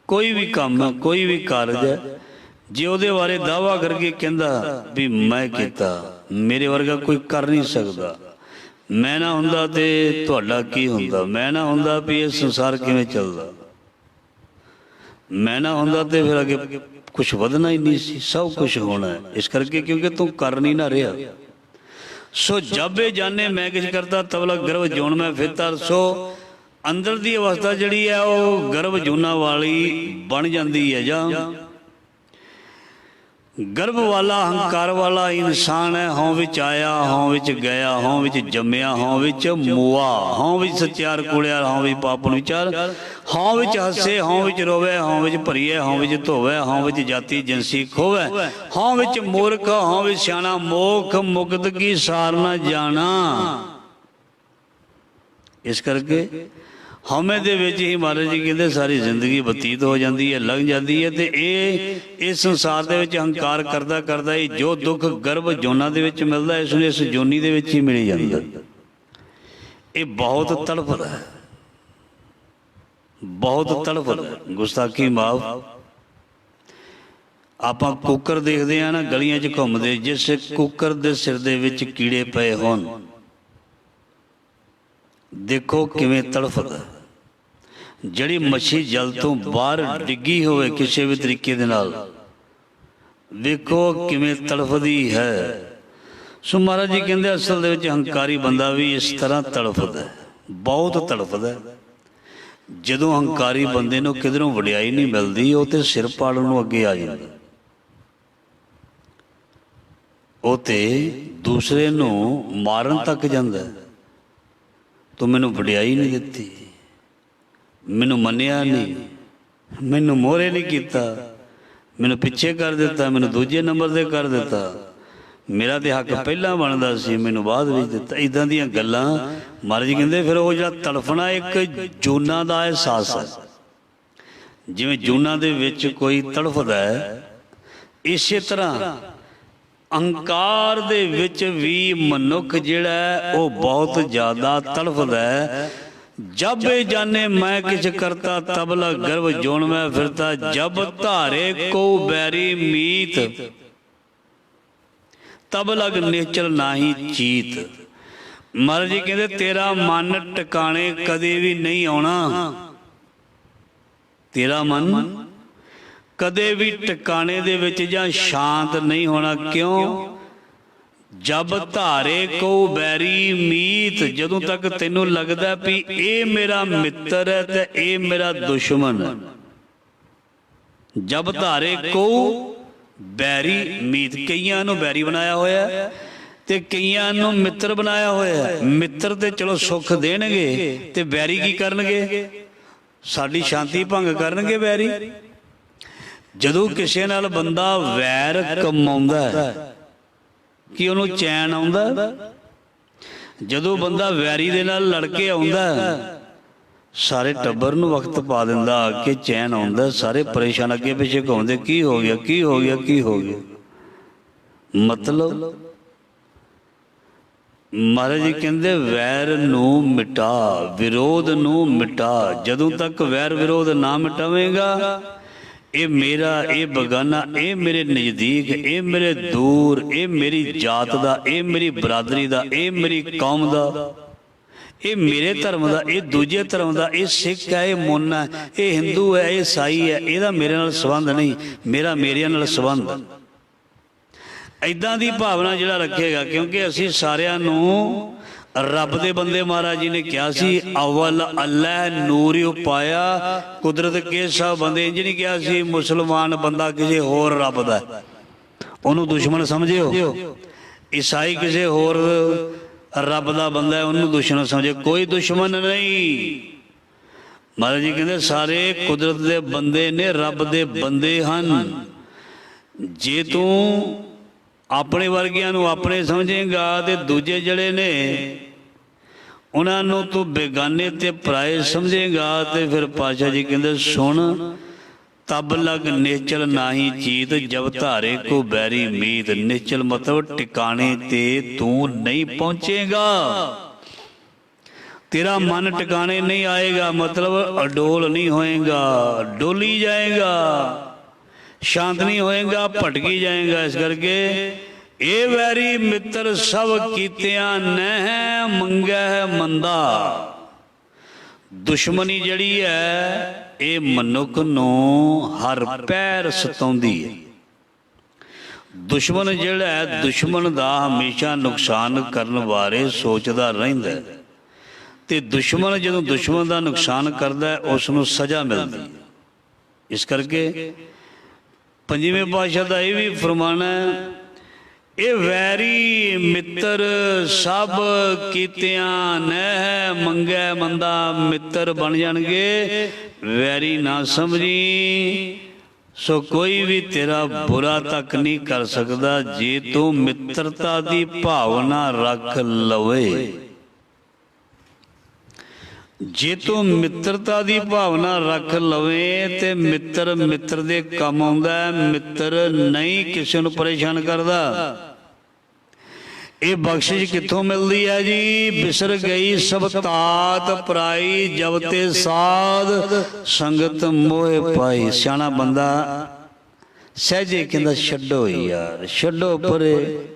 ਕੋਈ ਵੀ ਕੰਮ ਕੋਈ ਵੀ ਕਾਰਜ ਹੈ, ਜੇ ਉਹਦੇ ਬਾਰੇ ਦਾਅਵਾ ਕਰਕੇ ਕਹਿੰਦਾ ਵੀ ਮੈਂ ਕੀਤਾ, ਮੇਰੇ ਵਰਗਾ ਕੋਈ ਕਰ ਨਹੀਂ ਸਕਦਾ, ਮੈਂ ਨਾ ਹੁੰਦਾ ਤੇ ਤੁਹਾਡਾ ਕੀ ਹੁੰਦਾ, ਮੈਂ ਨਾ ਹੁੰਦਾ ਵੀ ਇਹ ਸੰਸਾਰ ਕਿਵੇਂ ਚੱਲਦਾ, ਮੈਂ ਨਾ ਹੁੰਦਾ ਤੇ ਫਿਰ ਅੱਗੇ ਕੁਛ ਵਧਣਾ ਹੀ ਨਹੀਂ ਸੀ, ਸਭ ਕੁਛ ਹੋਣਾ ਹੈ। ਇਸ ਕਰਕੇ ਕਿਉਂਕਿ ਤੂੰ ਕਰ ਨਹੀਂ ਨਾ ਰਿਹਾ। ਸੋ ਜਬ ਇਹ ਜਾਣੇ ਮੈਂ ਕੁਛ ਕਰਦਾ ਤਬਲਾ ਗਰਭ ਜੋਨ ਮੈਂ ਫਿਰਤਾ। ਸੋ ਅੰਦਰ ਦੀ ਅਵਸਥਾ ਜਿਹੜੀ ਹੈ ਉਹ ਗਰਭ ਜੂਨਾ ਵਾਲੀ ਬਣ ਜਾਂਦੀ ਹੈ, ਜਾਂ ਗਰਭ ਵਾਲਾ ਹੰਕਾਰ ਵਾਲਾ ਇਨਸਾਨ ਹੈ। ਹੋਂ ਵਿੱਚ ਆਇਆ, ਹੋਂ ਵਿੱਚ ਗਿਆ, ਹੋਂ ਵਿੱਚ ਜੰਮਿਆ, ਹੋਂ ਵਿੱਚ ਮੁਆ, ਹੋਂ ਵਿੱਚ ਸੱਚਿਆਰ ਕੁੜਿਆ, ਹੋਂ ਵਿੱਚ ਪਾਪਨ ਵਿਚਾਰ, ਹੋਂ ਵਿੱਚ ਹੱਸੇ, ਹੋਂ ਵਿੱਚ ਰੋਵੇ, ਹੋਂ ਵਿੱਚ ਭਰੀਏ, ਹੋਂ ਵਿੱਚ ਧੋਵੇ, ਹੋਂ ਵਿੱਚ ਜਾਤੀ ਜਿਨਸੀ ਖੋਵੇ, ਹੋਂ ਵਿੱਚ ਮੂਰਖ, ਹੋਂ ਵਿੱਚ ਸਿਆਣਾ, ਮੋਖ ਮੁਕਤ ਕੀ ਸਾਰ ਨਾ ਜਾਣਾ। ਇਸ ਕਰਕੇ ਹਉਮੈ ਦੇ ਵਿੱਚ ਹੀ ਮਹਾਰਾਜ ਜੀ ਕਹਿੰਦੇ ਸਾਰੀ ਜ਼ਿੰਦਗੀ ਬਤੀਤ ਹੋ ਜਾਂਦੀ ਹੈ, ਲੰਘ ਜਾਂਦੀ ਹੈ। ਤੇ ਇਹ ਸੰਸਾਰ ਦੇ ਵਿੱਚ ਹੰਕਾਰ ਕਰਦਾ ਕਰਦਾ ਹੀ ਜੋ ਦੁੱਖ ਗਰਭ ਜੋਨਾਂ ਦੇ ਵਿੱਚ ਮਿਲਦਾ, ਇਸ ਨੂੰ ਇਸ ਜੋਨੀ ਦੇ ਵਿੱਚ ਹੀ ਮਿਲ ਜਾਂਦਾ। ਇਹ ਬਹੁਤ ਤੜਫਦਾ ਹੈ, ਬਹੁਤ ਤੜਫਦਾ ਹੈ। ਗੁਸਤਾਖੀ ਮਾਫ। ਆਪਾਂ ਕੁੱਕਰ ਦੇਖਦੇ ਹਾਂ ਨਾ ਗਲੀਆਂ 'ਚ ਘੁੰਮਦੇ, ਜਿਸ ਕੁੱਕਰ ਦੇ ਸਿਰ ਦੇ ਵਿੱਚ ਕੀੜੇ ਪਏ ਹੋਣ, ਦੇਖੋ ਕਿਵੇਂ ਤੜਫਦਾ। ਜਿਹੜੀ ਮੱਛੀ ਜਲ ਤੋਂ ਬਾਹਰ ਡਿੱਗੀ ਹੋਵੇ ਕਿਸੇ ਵੀ ਤਰੀਕੇ ਦੇ ਨਾਲ, ਵੇਖੋ ਕਿਵੇਂ ਤੜਫਦੀ ਹੈ। ਸੋ ਮਹਾਰਾਜ ਜੀ ਕਹਿੰਦੇ ਅਸਲ ਦੇ ਵਿੱਚ ਹੰਕਾਰੀ ਬੰਦਾ ਵੀ ਇਸ ਤਰ੍ਹਾਂ ਤੜਫਦਾ, ਬਹੁਤ ਤੜਫਦਾ। ਜਦੋਂ ਹੰਕਾਰੀ ਬੰਦੇ ਨੂੰ ਕਿਧਰੋਂ ਵਡਿਆਈ ਨਹੀਂ ਮਿਲਦੀ, ਉਹ ਤੇ ਸਿਰ ਪਾੜਨ ਨੂੰ ਅੱਗੇ ਆ ਜਾਂਦਾ। ਉਹ ਤੇ ਦੂਸਰੇ ਨੂੰ ਮਾਰਨ ਤੱਕ ਜਾਂਦਾ। ਤੂੰ ਮੈਨੂੰ ਵਡਿਆਈ ਨਹੀਂ ਦਿੱਤੀ, ਮੈਨੂੰ ਮੰਨਿਆ ਨਹੀਂ, ਮੈਨੂੰ ਮੋਹਰੇ ਨਹੀਂ ਕੀਤਾ, ਮੈਨੂੰ ਪਿੱਛੇ ਕਰ ਦਿੱਤਾ, ਮੈਨੂੰ ਦੂਜੇ ਨੰਬਰ 'ਤੇ ਕਰ ਦਿੱਤਾ, ਮੇਰਾ ਤੇ ਹੱਕ ਪਹਿਲਾਂ ਬਣਦਾ ਸੀ, ਮੈਨੂੰ ਬਾਅਦ ਵਿੱਚ ਦਿੱਤਾ। ਇੱਦਾਂ ਦੀਆਂ ਗੱਲਾਂ ਮਹਾਰਾਜ ਜੀ ਕਹਿੰਦੇ ਫਿਰ ਉਹ ਜਿਹੜਾ ਤੜਫਣਾ ਇੱਕ ਜੂਨਾਂ ਦਾ ਅਹਿਸਾਸ ਹੈ। ਜਿਵੇਂ ਜੂਨਾਂ ਦੇ ਵਿੱਚ ਕੋਈ ਤੜਫਦਾ ਹੈ, ਇਸੇ ਤਰ੍ਹਾਂ ਅਹੰਕਾਰ ਦੇ ਵਿੱਚ ਵੀ ਮਨੁੱਖ ਜਿਹੜਾ ਹੈ ਉਹ ਬਹੁਤ ਜ਼ਿਆਦਾ ਤੜਫਦਾ ਹੈ। ਜਬ ਜਾਨੇ ਮੈਂ ਕਿਛ ਕਰਤਾ ਤਬਲਾ ਗਰਭ ਜੋਨ ਮੈਂ ਫਿਰਤਾ, ਜਬ ਧਾਰੇ ਕੋ ਬੈਰੀ ਮੀਤ ਤਬ ਲਗ ਨੇਚਰ ਨਾਹੀ ਚੀਤ। ਮਹਾਰਾਜ ਜੀ ਕਹਿੰਦੇ ਤੇਰਾ ਮਨ ਟਿਕਾਣੇ ਕਦੇ ਵੀ ਨਹੀਂ ਆਉਣਾ, ਤੇਰਾ ਮਨ ਕਦੇ ਵੀ ਟਿਕਾਣੇ ਦੇ ਵਿੱਚ ਜਾਂ ਸ਼ਾਂਤ ਨਹੀਂ ਹੋਣਾ। ਕਿਉਂ? ਜਬ ਧਾਰੇ ਕੋ ਬੈਰੀ ਮੀਤ, ਜਦੋਂ ਤੱਕ ਤੈਨੂੰ ਲੱਗਦਾ ਵੀ ਇਹ ਮੇਰਾ ਮਿੱਤਰ ਹੈ ਤੇ ਇਹ ਮੇਰਾ ਦੁਸ਼ਮਣ ਹੈ। ਜਬ ਧਾਰੇ ਕੋ ਬੈਰੀ ਮੀਤ, ਕਈਆਂ ਨੂੰ ਬੈਰੀ ਬਣਾਇਆ ਹੋਇਆ ਤੇ ਕਈਆਂ ਨੂੰ ਮਿੱਤਰ ਬਣਾਇਆ ਹੋਇਆ। ਮਿੱਤਰ ਤੇ ਚਲੋ ਸੁੱਖ ਦੇਣਗੇ ਤੇ ਬੈਰੀ ਕੀ ਕਰਨਗੇ? ਸਾਡੀ ਸ਼ਾਂਤੀ ਭੰਗ ਕਰਨਗੇ ਬੈਰੀ। ਜਦੋਂ ਕਿਸੇ ਨਾਲ ਬੰਦਾ ਵੈਰ ਕਮਾਉਂਦਾ ਕਿ ਉਹਨੂੰ ਚੈਨ ਆਉਂਦਾ? ਜਦੋਂ ਬੰਦਾ ਵੈਰੀ ਦੇ ਨਾਲ ਲੜ ਕੇ ਆਉਂਦਾ, ਸਾਰੇ ਟੱਬਰ ਨੂੰ ਵਕਤ ਪਾ ਦਿੰਦਾ ਕਿ ਚੈਨ ਆਉਂਦਾ, ਸਾਰੇ ਪਰੇਸ਼ਾਨ ਅੱਗੇ ਪਿੱਛੇ ਘੁੰਮਦੇ, ਕੀ ਹੋ ਗਿਆ, ਕੀ ਹੋ ਗਿਆ, ਕੀ ਹੋ ਗਿਆ। ਮਤਲਬ ਮਹਾਰਾਜ ਜੀ ਕਹਿੰਦੇ ਵੈਰ ਨੂੰ ਮਿਟਾ, ਵਿਰੋਧ ਨੂੰ ਮਿਟਾ। ਜਦੋਂ ਤੱਕ ਵੈਰ ਵਿਰੋਧ ਨਾ ਮਿਟਾਵੇਂਗਾ, ਇਹ ਮੇਰਾ, ਇਹ ਬਗਾਨਾ, ਇਹ ਮੇਰੇ ਨਜ਼ਦੀਕ, ਇਹ ਮੇਰੇ ਦੂਰ, ਇਹ ਮੇਰੀ ਜਾਤ ਦਾ, ਇਹ ਮੇਰੀ ਬਰਾਦਰੀ ਦਾ, ਇਹ ਮੇਰੀ ਕੌਮ ਦਾ, ਇਹ ਮੇਰੇ ਧਰਮ ਦਾ, ਇਹ ਦੂਜੇ ਧਰਮ ਦਾ, ਇਹ ਸਿੱਖ ਹੈ, ਇਹ ਮੁੰਨ ਹੈ, ਇਹ ਹਿੰਦੂ ਹੈ, ਇਹ ਈਸਾਈ ਹੈ, ਇਹਦਾ ਮੇਰੇ ਨਾਲ ਸੰਬੰਧ ਨਹੀਂ, ਮੇਰਾ ਮੇਰਿਆਂ ਨਾਲ ਸੰਬੰਧ। ਇੱਦਾਂ ਦੀ ਭਾਵਨਾ ਜਿਹੜਾ ਰੱਖੇਗਾ, ਕਿਉਂਕਿ ਅਸੀਂ ਸਾਰਿਆਂ ਨੂੰ ਰੱਬ ਦੇ ਬੰਦੇ ਮਹਾਰਾਜ ਜੀ ਨੇ ਕਿਹਾ ਸੀ, ਅਵਲ ਅੱਲਾਹ ਨੂਰ ਉਪਾਇਆ ਕੁਦਰਤ ਕੇ ਸਭ ਬੰਦੇ। ਇੰਜ ਨਹੀਂ ਕਿਹਾ ਸੀ ਮੁਸਲਮਾਨ ਬੰਦਾ ਕਿਸੇ ਹੋਰ ਰੱਬ ਦਾ ਉਹਨੂੰ ਦੁਸ਼ਮਣ ਸਮਝਿਓ, ਈਸਾਈ ਕਿਸੇ ਹੋਰ ਰੱਬ ਦਾ ਬੰਦਾ ਉਹਨੂੰ ਦੁਸ਼ਮਣ ਸਮਝੇ। ਕੋਈ ਦੁਸ਼ਮਣ ਨਹੀਂ। ਮਹਾਰਾਜ ਜੀ ਕਹਿੰਦੇ ਸਾਰੇ ਕੁਦਰਤ ਦੇ ਬੰਦੇ ਨੇ, ਰੱਬ ਦੇ ਬੰਦੇ ਹਨ। ਜੇ ਤੂੰ ਆਪਣੇ ਵਰਗਿਆਂ ਨੂੰ ਆਪਣੇ ਸਮਝੇਗਾ ਤੇ ਦੂਜੇ ਜਿਹੜੇ ਨੇ ਉਹਨਾਂ ਨੂੰ ਤੂੰ ਬੇਗਾਨੇ ਤੇ ਪਰਾਏ ਸਮਝੇਗਾ, ਤੇ ਫਿਰ ਪਾਤਸ਼ਾਹ ਜੀ ਕਹਿੰਦੇ ਸੁਣ, ਤਬ ਲਗ ਨੇਚਲ ਨਾਹੀ ਚੀਤ, ਜਬ ਧਾਰੇ ਕੋ ਬੈਰੀ ਮੀਤ। ਨੇਚਲ ਮਤਲਬ ਟਿਕਾਣੇ ਤੇ ਤੂੰ ਨਹੀਂ ਪਹੁੰਚੇਗਾ, ਤੇਰਾ ਮਨ ਟਿਕਾਣੇ ਨਹੀਂ ਆਏਗਾ, ਮਤਲਬ ਅਡੋਲ ਨਹੀਂ ਹੋਏਗਾ, ਡੋਲੀ ਜਾਏਗਾ, ਸ਼ਾਂਤ ਨਹੀਂ ਹੋਏਗਾ, ਭਟਕੀ ਜਾਏਗਾ। ਇਸ ਕਰਕੇ ਇਹ ਵੈਰੀ ਮਿੱਤਰ ਸਭ ਕੀਤਿਆਂ ਨਹਿ ਮੰਗੈ ਮੰਦਾ। ਦੁਸ਼ਮਣੀ ਜਿਹੜੀ ਹੈ ਇਹ ਮਨੁੱਖ ਨੂੰ ਹਰ ਪੈਰ ਸਤਾਉਂਦੀ ਹੈ। ਦੁਸ਼ਮਣ ਜਿਹੜਾ ਹੈ, ਦੁਸ਼ਮਣ ਦਾ ਹਮੇਸ਼ਾ ਨੁਕਸਾਨ ਕਰਨ ਬਾਰੇ ਸੋਚਦਾ ਰਹਿੰਦਾ, ਤੇ ਦੁਸ਼ਮਣ ਜਦੋਂ ਦੁਸ਼ਮਣ ਦਾ ਨੁਕਸਾਨ ਕਰਦਾ ਉਸ ਨੂੰ ਸਜ਼ਾ ਮਿਲਦੀ ਹੈ। ਇਸ ਕਰਕੇ ਪੰਜਵੇਂ ਪਾਤਸ਼ਾਹ ਦਾ ਇਹ ਵੀ ਫਰਮਾਨ ਹੈ, ਇਹ ਵੈਰੀ ਮਿੱਤਰ ਸਭ ਕੀਤਿਆਂ ਨਹਿ ਮੰਗੈ ਮੰਦਾ। ਮਿੱਤਰ ਬਣ ਜਾਣਗੇ, ਵੈਰੀ ਨਾ ਸਮਝੀ। ਸੋ ਕੋਈ ਵੀ ਤੇਰਾ ਬੁਰਾ ਤੱਕ ਨਹੀਂ ਕਰ ਸਕਦਾ ਜੇ ਤੂੰ ਮਿੱਤਰਤਾ ਦੀ ਭਾਵਨਾ ਰੱਖ ਲਵੇ। ਜੇ ਤੂੰ ਮਿੱਤਰਤਾ ਦੀ ਭਾਵਨਾ ਰੱਖ ਲਵੇ ਤੇ ਮਿੱਤਰ ਮਿੱਤਰ ਦੇ ਕੰਮ ਆਉਂਦਾ, ਮਿੱਤਰ ਨਹੀਂ ਕਿਸੇ ਨੂੰ ਪਰੇਸ਼ਾਨ ਕਰਦਾ। ਇਹ ਬਖਸ਼ਿਸ਼ ਕਿੱਥੋਂ ਮਿਲਦੀ ਹੈ ਜੀ? ਬਿਸਰ ਗਈ ਸਭ ਤਾਤ ਪਰਾਈ, ਜਬ ਤੇ ਸਾਧ ਸੰਗਤ ਮੋਹਿ ਪਾਈ। ਸਿਆਣਾ ਬੰਦਾ ਸਹਿਜੇ ਕਹਿੰਦਾ ਛੱਡੋ ਯਾਰ, ਛੱਡੋ ਪਰੇ,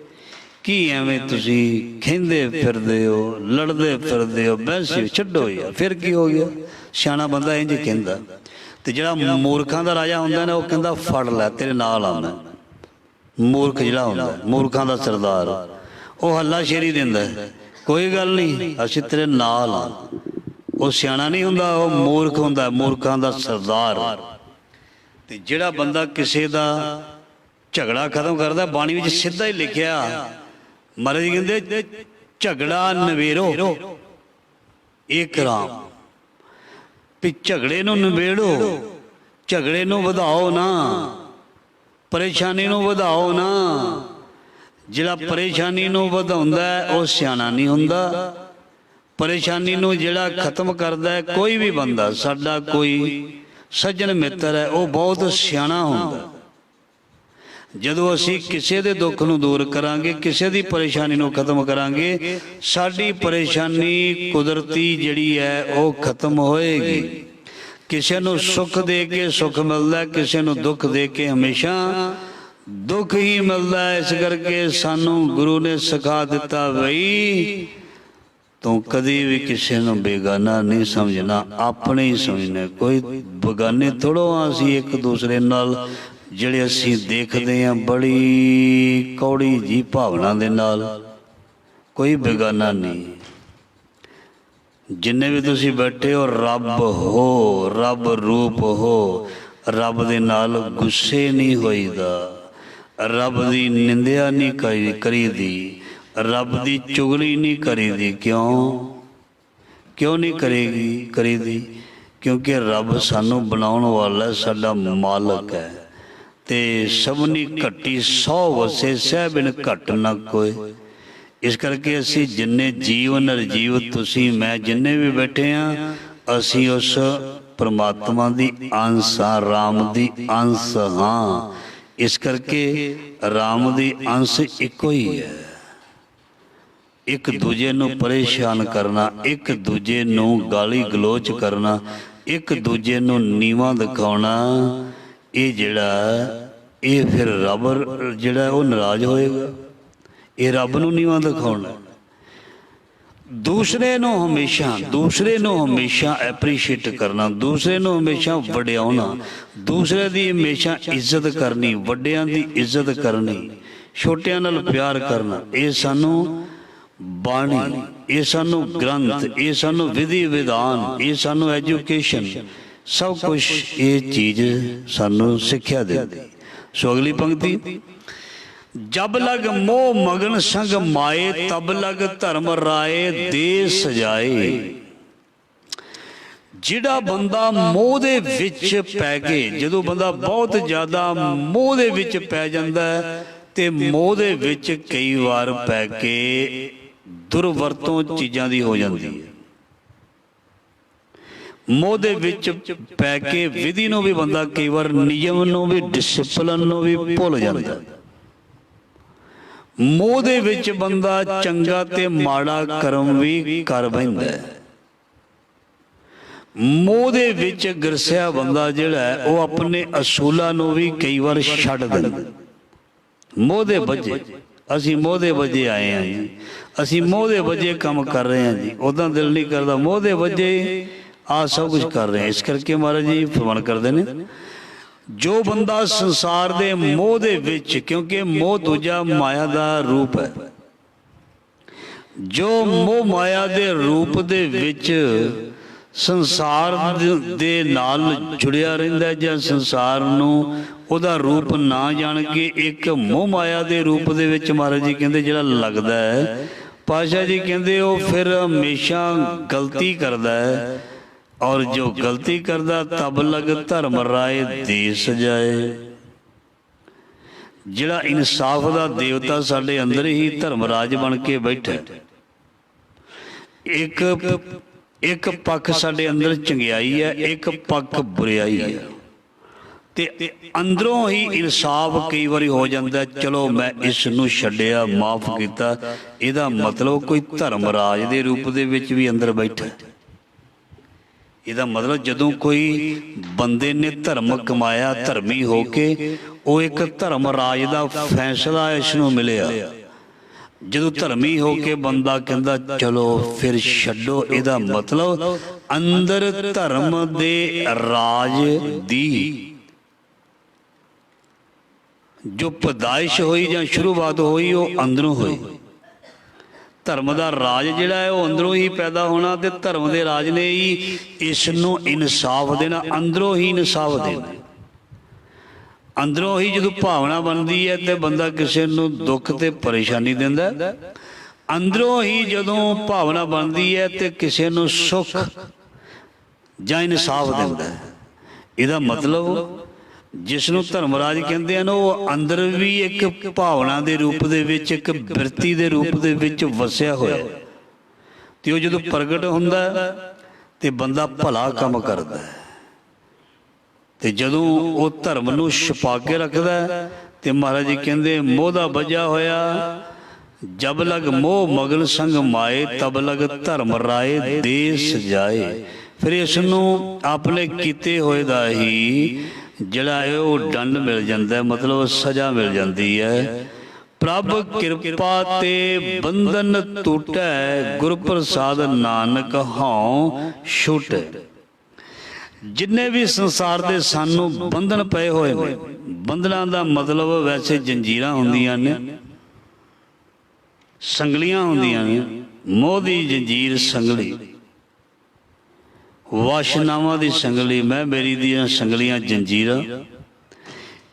ਕੀ ਐਵੇਂ ਤੁਸੀਂ ਖਹਿੰਦੇ ਫਿਰਦੇ ਹੋ, ਲੜਦੇ ਫਿਰਦੇ ਹੋ, ਬੈਂਸੀ ਛੱਡੋ ਯਾਰ, ਫਿਰ ਕੀ ਹੋ ਗਿਆ? ਸਿਆਣਾ ਬੰਦਾ ਇੰਝ ਕਹਿੰਦਾ। ਤੇ ਜਿਹੜਾ ਮੂਰਖਾਂ ਦਾ ਰਾਜਾ ਹੁੰਦਾ ਨਾ, ਉਹ ਕਹਿੰਦਾ ਫੜ ਲੈ, ਤੇਰੇ ਨਾਲ ਆਉਣਾ। ਮੂਰਖ ਜਿਹੜਾ ਹੁੰਦਾ, ਮੂਰਖਾਂ ਦਾ ਸਰਦਾਰ, ਉਹ ਹੱਲਾ ਸ਼ੇਰੀ ਦਿੰਦਾ, ਕੋਈ ਗੱਲ ਨਹੀਂ ਅਸੀਂ ਤੇਰੇ ਨਾਲ ਆ। ਉਹ ਸਿਆਣਾ ਨਹੀਂ ਹੁੰਦਾ, ਉਹ ਮੂਰਖ ਹੁੰਦਾ, ਮੂਰਖਾਂ ਦਾ ਸਰਦਾਰ। ਤੇ ਜਿਹੜਾ ਬੰਦਾ ਕਿਸੇ ਦਾ ਝਗੜਾ ਖਤਮ ਕਰਦਾ। ਬਾਣੀ ਵਿੱਚ ਸਿੱਧਾ ਹੀ ਲਿਖਿਆ, ਮਹਾਰਾਜ ਜੀ ਕਹਿੰਦੇ ਝਗੜਾ ਨਵੇੜੋ ਏਕ ਰਾਮ, ਵੀ ਝਗੜੇ ਨੂੰ ਨਿਬੇੜੋ, ਝਗੜੇ ਨੂੰ ਵਧਾਓ ਨਾ, ਪਰੇਸ਼ਾਨੀ ਨੂੰ ਵਧਾਓ ਨਾ। ਜਿਹੜਾ ਪਰੇਸ਼ਾਨੀ ਨੂੰ ਵਧਾਉਂਦਾ ਉਹ ਸਿਆਣਾ ਨਹੀਂ ਹੁੰਦਾ। ਪਰੇਸ਼ਾਨੀ ਨੂੰ ਜਿਹੜਾ ਖਤਮ ਕਰਦਾ ਹੈ ਕੋਈ ਵੀ ਬੰਦਾ, ਸਾਡਾ ਕੋਈ ਸੱਜਣ ਮਿੱਤਰ ਹੈ, ਉਹ ਬਹੁਤ ਸਿਆਣਾ ਹੁੰਦਾ। ਜਦੋਂ ਅਸੀਂ ਕਿਸੇ ਦੇ ਦੁੱਖ ਨੂੰ ਦੂਰ ਕਰਾਂਗੇ, ਕਿਸੇ ਦੀ ਪਰੇਸ਼ਾਨੀ ਨੂੰ ਖਤਮ ਕਰਾਂਗੇ, ਸਾਡੀ ਪਰੇਸ਼ਾਨੀ ਕੁਦਰਤੀ ਜਿਹੜੀ ਹੈ ਉਹ ਖਤਮ ਹੋਏਗੀ। ਕਿਸੇ ਨੂੰ ਸੁੱਖ ਦੇ ਕੇ ਸੁੱਖ ਮਿਲਦਾ, ਕਿਸੇ ਨੂੰ ਦੁੱਖ ਦੇ ਕੇ ਹਮੇਸ਼ਾ ਦੁੱਖ ਹੀ ਮਿਲਦਾ। ਇਸ ਕਰਕੇ ਸਾਨੂੰ ਗੁਰੂ ਨੇ ਸਿਖਾ ਦਿੱਤਾ, ਬਈ ਤੂੰ ਕਦੀ ਵੀ ਕਿਸੇ ਨੂੰ ਬੇਗਾਨਾ ਨਹੀਂ ਸਮਝਣਾ, ਆਪਣੇ ਹੀ ਸਮਝਣਾ। ਕੋਈ ਬੇਗਾਨੇ ਥੋੜ੍ਹੋ ਹਾਂ ਅਸੀਂ ਇੱਕ ਦੂਸਰੇ ਨਾਲ, ਜਿਹੜੇ ਅਸੀਂ ਦੇਖਦੇ ਹਾਂ ਬੜੀ ਕੌੜੀ ਜੀ ਭਾਵਨਾ ਦੇ ਨਾਲ। ਕੋਈ ਬੇਗਾਨਾ ਨਹੀਂ। ਜਿੰਨੇ ਵੀ ਤੁਸੀਂ ਬੈਠੇ ਹੋ ਰੱਬ ਹੋ, ਰੱਬ ਰੂਪ ਹੋ। ਰੱਬ ਦੇ ਨਾਲ ਗੁੱਸੇ ਨਹੀਂ ਹੋਈਦਾ, ਰੱਬ ਦੀ ਨਿੰਦਿਆ ਨਹੀਂ ਕਰੀਦੀ, ਰੱਬ ਦੀ ਚੁਗਲੀ ਨਹੀਂ ਕਰੀਦੀ। ਕਿਉਂ ਨਹੀਂ ਕਰੀਦੀ? ਕਿਉਂਕਿ ਰੱਬ ਸਾਨੂੰ ਬਣਾਉਣ ਵਾਲਾ, ਸਾਡਾ ਮਾਲਕ ਹੈ। ਤੇ ਸਭਨੀ ਘੱਟੀ 100 ਵਸੇ, ਸਹਿ ਬਿਨ ਘੱਟ ਨਾ ਕੋਏ। ਇਸ ਕਰਕੇ ਅਸੀਂ ਜਿੰਨੇ ਜੀਵ ਨਿਰਜੀਵ, ਤੁਸੀਂ ਮੈਂ ਜਿੰਨੇ ਵੀ ਬੈਠੇ ਹਾਂ, ਅਸੀਂ ਉਸ ਪਰਮਾਤਮਾ ਦੀ ਅੰਸ਼ ਹਾਂ, ਰਾਮ ਦੀ ਅੰਸ਼ ਹਾਂ। ਇਸ ਕਰਕੇ ਰਾਮ ਦੀ ਅੰਸ਼ ਇੱਕੋ ਹੀ ਹੈ। ਇੱਕ ਦੂਜੇ ਨੂੰ ਪਰੇਸ਼ਾਨ ਕਰਨਾ, ਇੱਕ ਦੂਜੇ ਨੂੰ ਗਾਲੀ ਗਲੋਚ ਕਰਨਾ, ਇੱਕ ਦੂਜੇ ਨੂੰ ਨੀਵਾਂ ਦਿਖਾਉਣਾ, ਇਹ ਜਿਹੜਾ ਇਹ ਫਿਰ ਰੱਬ ਜਿਹੜਾ ਉਹ ਨਾਰਾਜ਼ ਹੋਏਗਾ। ਇਹ ਰੱਬ ਨੂੰ ਨੀਵਾਂ ਦਿਖਾਉਣਾ। ਦੂਸਰੇ ਨੂੰ ਹਮੇਸ਼ਾ ਐਪਰੀਸ਼ੀਏਟ ਕਰਨਾ, ਦੂਸਰੇ ਨੂੰ ਹਮੇਸ਼ਾ ਵਡਿਆਉਣਾ, ਦੂਸਰੇ ਦੀ ਹਮੇਸ਼ਾ ਇੱਜ਼ਤ ਕਰਨੀ, ਵੱਡਿਆਂ ਦੀ ਇੱਜ਼ਤ ਕਰਨੀ, ਛੋਟਿਆਂ ਨਾਲ ਪਿਆਰ ਕਰਨਾ। ਇਹ ਸਾਨੂੰ ਬਾਣੀ, ਇਹ ਸਾਨੂੰ ਗ੍ਰੰਥ, ਇਹ ਸਾਨੂੰ ਵਿਧੀ ਵਿਧਾਨ, ਇਹ ਸਾਨੂੰ ਐਜੂਕੇਸ਼ਨ, ਸਭ ਕੁਛ ਇਹ ਚੀਜ਼ ਸਾਨੂੰ ਸਿੱਖਿਆ ਦਿੰਦੀ। ਸੋ ਅਗਲੀ ਪੰਕਤੀ, ਜਬ ਲਗ ਮੋਹ ਮਗਨ ਸੰਗ ਮਾਏ, ਤਬ ਲਗ ਧਰਮ ਰਾਏ ਦੇ ਸਜਾਏ। ਜਿਹੜਾ ਬੰਦਾ ਮੋਹ ਦੇ ਵਿੱਚ ਪੈ ਕੇ, ਜਦੋਂ ਬੰਦਾ ਬਹੁਤ ਜ਼ਿਆਦਾ ਮੋਹ ਦੇ ਵਿੱਚ ਪੈ ਜਾਂਦਾ ਹੈ, ਤੇ ਮੋਹ ਦੇ ਵਿੱਚ ਕਈ ਵਾਰ ਪੈ ਕੇ ਦੁਰਵਰਤੋਂ ਚੀਜ਼ਾਂ ਦੀ ਹੋ ਜਾਂਦੀ ਹੈ। ਮੋਹ ਦੇ ਵਿੱਚ ਪੈ ਕੇ ਵਿਧੀ ਨੂੰ ਵੀ ਬੰਦਾ ਕਈ ਵਾਰ, ਨਿਯਮ ਨੂੰ ਵੀ, ਡਿਸਿਪਲਨ ਨੂੰ ਵੀ ਭੁੱਲ ਜਾਂਦਾ। ਮੋਹ ਦੇ ਵਿੱਚ ਬੰਦਾ ਚੰਗਾ ਤੇ ਮਾੜਾ ਕਰਮ ਵੀ ਕਰ ਬੈਂਦਾ। ਮੋਹ ਦੇ ਵਿੱਚ ਗਰਸਿਆ ਬੰਦਾ ਜਿਹੜਾ ਹੈ, ਉਹ ਆਪਣੇ ਅਸੂਲਾਂ ਨੂੰ ਵੀ ਕਈ ਵਾਰ ਛੱਡ ਦਿੰਦਾ। ਮੋਹ ਦੇ ਵਜੇ, ਅਸੀਂ ਮੋਹ ਦੇ ਵਜੇ ਆਏ ਹਾਂ ਜੀ, ਅਸੀਂ ਮੋਹ ਦੇ ਵਜੇ ਕੰਮ ਕਰ ਰਹੇ ਹਾਂ ਜੀ, ਉੱਦਾਂ ਦਿਲ ਨਹੀਂ ਕਰਦਾ, ਮੋਹ ਦੇ ਵਜੇ ਆਹ ਸਭ ਕੁਝ ਕਰ ਰਹੇ ਹਾਂ। ਇਸ ਕਰਕੇ ਮਹਾਰਾਜ ਜੀ ਫਰਮਾਨ ਕਰਦੇ ਨੇ, ਜੋ ਬੰਦਾ ਸੰਸਾਰ ਦੇ ਮੋਹ ਦੇ ਵਿੱਚ, ਕਿਉਂਕਿ ਮੋਹ ਦੂਜਾ ਮਾਇਆ ਦਾ ਰੂਪ ਹੈ, ਜੋ ਮੋਹ ਮਾਇਆ ਦੇ ਰੂਪ ਦੇ ਵਿੱਚ ਸੰਸਾਰ ਦੇ ਨਾਲ ਜੁੜਿਆ ਰਹਿੰਦਾ, ਜਾਂ ਸੰਸਾਰ ਨੂੰ ਉਹਦਾ ਰੂਪ ਨਾ ਜਾਣ ਕੇ ਇੱਕ ਮੋਹ ਮਾਇਆ ਦੇ ਰੂਪ ਦੇ ਵਿੱਚ ਮਹਾਰਾਜ ਜੀ ਕਹਿੰਦੇ ਜਿਹੜਾ ਲੱਗਦਾ ਹੈ, ਪਾਤਸ਼ਾਹ ਜੀ ਕਹਿੰਦੇ ਉਹ ਫਿਰ ਹਮੇਸ਼ਾ ਗਲਤੀ ਕਰਦਾ ਹੈ। ਔਰ ਜੋ ਗਲਤੀ ਕਰਦਾ, ਤਬ ਲਗ ਧਰਮ ਰਾਏ ਦੇ ਸਜਾਏ। ਜਿਹੜਾ ਇਨਸਾਫ ਦਾ ਦੇਵਤਾ ਸਾਡੇ ਅੰਦਰ ਹੀ ਧਰਮਰਾਜ ਬਣ ਕੇ ਬੈਠਾ, ਇੱਕ ਪੱਖ ਸਾਡੇ ਅੰਦਰ ਚੰਗਿਆਈ ਹੈ, ਇੱਕ ਪੱਖ ਬੁਰਿਆਈ ਹੈ, ਤੇ ਅੰਦਰੋਂ ਹੀ ਇਨਸਾਫ ਕਈ ਵਾਰੀ ਹੋ ਜਾਂਦਾ। ਚਲੋ ਮੈਂ ਇਸ ਨੂੰ ਛੱਡਿਆ, ਮਾਫ ਕੀਤਾ, ਇਹਦਾ ਮਤਲਬ ਕੋਈ ਧਰਮਰਾਜ ਦੇ ਰੂਪ ਦੇ ਵਿੱਚ ਵੀ ਅੰਦਰ ਬੈਠਾ। ਇਹਦਾ ਮਤਲਬ ਜਦੋਂ ਕੋਈ ਬੰਦੇ ਨੇ ਧਰਮ ਕਮਾਇਆ, ਧਰਮੀ ਹੋ ਕੇ, ਉਹ ਇੱਕ ਧਰਮ ਰਾਜ ਦਾ ਫੈਸਲਾ ਇਸ ਨੂੰ ਮਿਲਿਆ। ਜਦੋਂ ਧਰਮੀ ਹੋ ਕੇ ਬੰਦਾ ਕਹਿੰਦਾ ਚਲੋ ਫਿਰ ਛੱਡੋ, ਇਹਦਾ ਮਤਲਬ ਅੰਦਰ ਧਰਮ ਦੇ ਰਾਜ ਦੀ ਜੋ ਪੈਦਾਇਸ਼ ਹੋਈ ਜਾਂ ਸ਼ੁਰੂਆਤ ਹੋਈ, ਉਹ ਅੰਦਰੋਂ ਹੋਈ। ਧਰਮ ਦਾ ਰਾਜ ਜਿਹੜਾ ਹੈ ਉਹ ਅੰਦਰੋਂ ਹੀ ਪੈਦਾ ਹੋਣਾ, ਤੇ ਧਰਮ ਦੇ ਰਾਜ ਨੇ ਹੀ ਇਸ ਨੂੰ ਇਨਸਾਫ ਦੇਣਾ, ਅੰਦਰੋਂ ਹੀ ਇਨਸਾਫ ਦੇਣਾ। ਅੰਦਰੋਂ ਹੀ ਜਦੋਂ ਭਾਵਨਾ ਬਣਦੀ ਹੈ ਤੇ ਬੰਦਾ ਕਿਸੇ ਨੂੰ ਦੁੱਖ ਤੇ ਪਰੇਸ਼ਾਨੀ ਦਿੰਦਾ। ਅੰਦਰੋਂ ਹੀ ਜਦੋਂ ਭਾਵਨਾ ਬਣਦੀ ਹੈ ਤੇ ਕਿਸੇ ਨੂੰ ਸੁੱਖ ਜਾਂ ਇਨਸਾਫ ਦਿੰਦਾ। ਇਹਦਾ ਮਤਲਬ ਜਿਸ ਨੂੰ ਧਰਮਰਾਜ ਕਹਿੰਦੇ ਹਨ ਉਹ ਅੰਦਰ ਵੀ ਇੱਕ ਭਾਵਨਾ ਦੇ ਰੂਪ ਦੇ ਵਿੱਚ, ਇੱਕ ਬਿਰਤੀ ਦੇ ਰੂਪ ਦੇ ਵਿੱਚ ਵਸਿਆ ਹੋਇਆ, ਤੇ ਉਹ ਜਦੋਂ ਪ੍ਰਗਟ ਹੁੰਦਾ ਤੇ ਬੰਦਾ ਭਲਾ ਕੰਮ ਕਰਦਾ। ਤੇ ਜਦੋਂ ਉਹ ਧਰਮ ਨੂੰ ਛੁਪਾ ਕੇ ਰੱਖਦਾ ਤੇ ਮਹਾਰਾਜ ਜੀ ਕਹਿੰਦੇ ਮੋਹ ਦਾ ਵੱਜਾ ਹੋਇਆ ਜਬ ਲਗ ਮੋਹ ਮਗਨ ਸੰਗ ਮਾਏ ਤਬ ਲਗ ਧਰਮ ਰਾਏ ਦੇਸ ਜਾਏ। ਫਿਰ ਇਸ ਨੂੰ ਆਪਣੇ ਕੀਤੇ ਹੋਏ ਦਾ ਹੀ ਜਿਹੜਾ ਹੈ ਉਹ ਦੰਡ ਮਿਲ ਜਾਂਦਾ, ਮਤਲਬ ਸਜ਼ਾ ਮਿਲ ਜਾਂਦੀ ਹੈ। ਪ੍ਰਭ ਕਿਰਪਾ ਤੇ ਬੰਧਨ ਟੂਟੈ ਗੁਰ ਪ੍ਰਸਾਦ ਨਾਨਕ ਹਉ ਛੂਟੈ। ਜਿੰਨੇ ਵੀ ਸੰਸਾਰ ਦੇ ਸਾਨੂੰ ਬੰਧਨ ਪਏ ਹੋਏ ਨੇ, ਬੰਧਨਾਂ ਦਾ ਮਤਲਬ ਵੈਸੇ ਜੰਜੀਰਾਂ ਹੁੰਦੀਆਂ ਨੇ, ਸੰਗਲੀਆਂ ਹੁੰਦੀਆਂ ਨੇ। ਮੋਹ ਦੀ ਜੰਜੀਰ ਸੰਗਲੀ, ਵਾਸ਼ਨਾਵਾਂ ਦੀ ਸੰਗਲੀ, ਮੈਂ ਮੇਰੀ ਦੀਆਂ ਸੰਗਲੀਆਂ ਜੰਜੀਰਾਂ,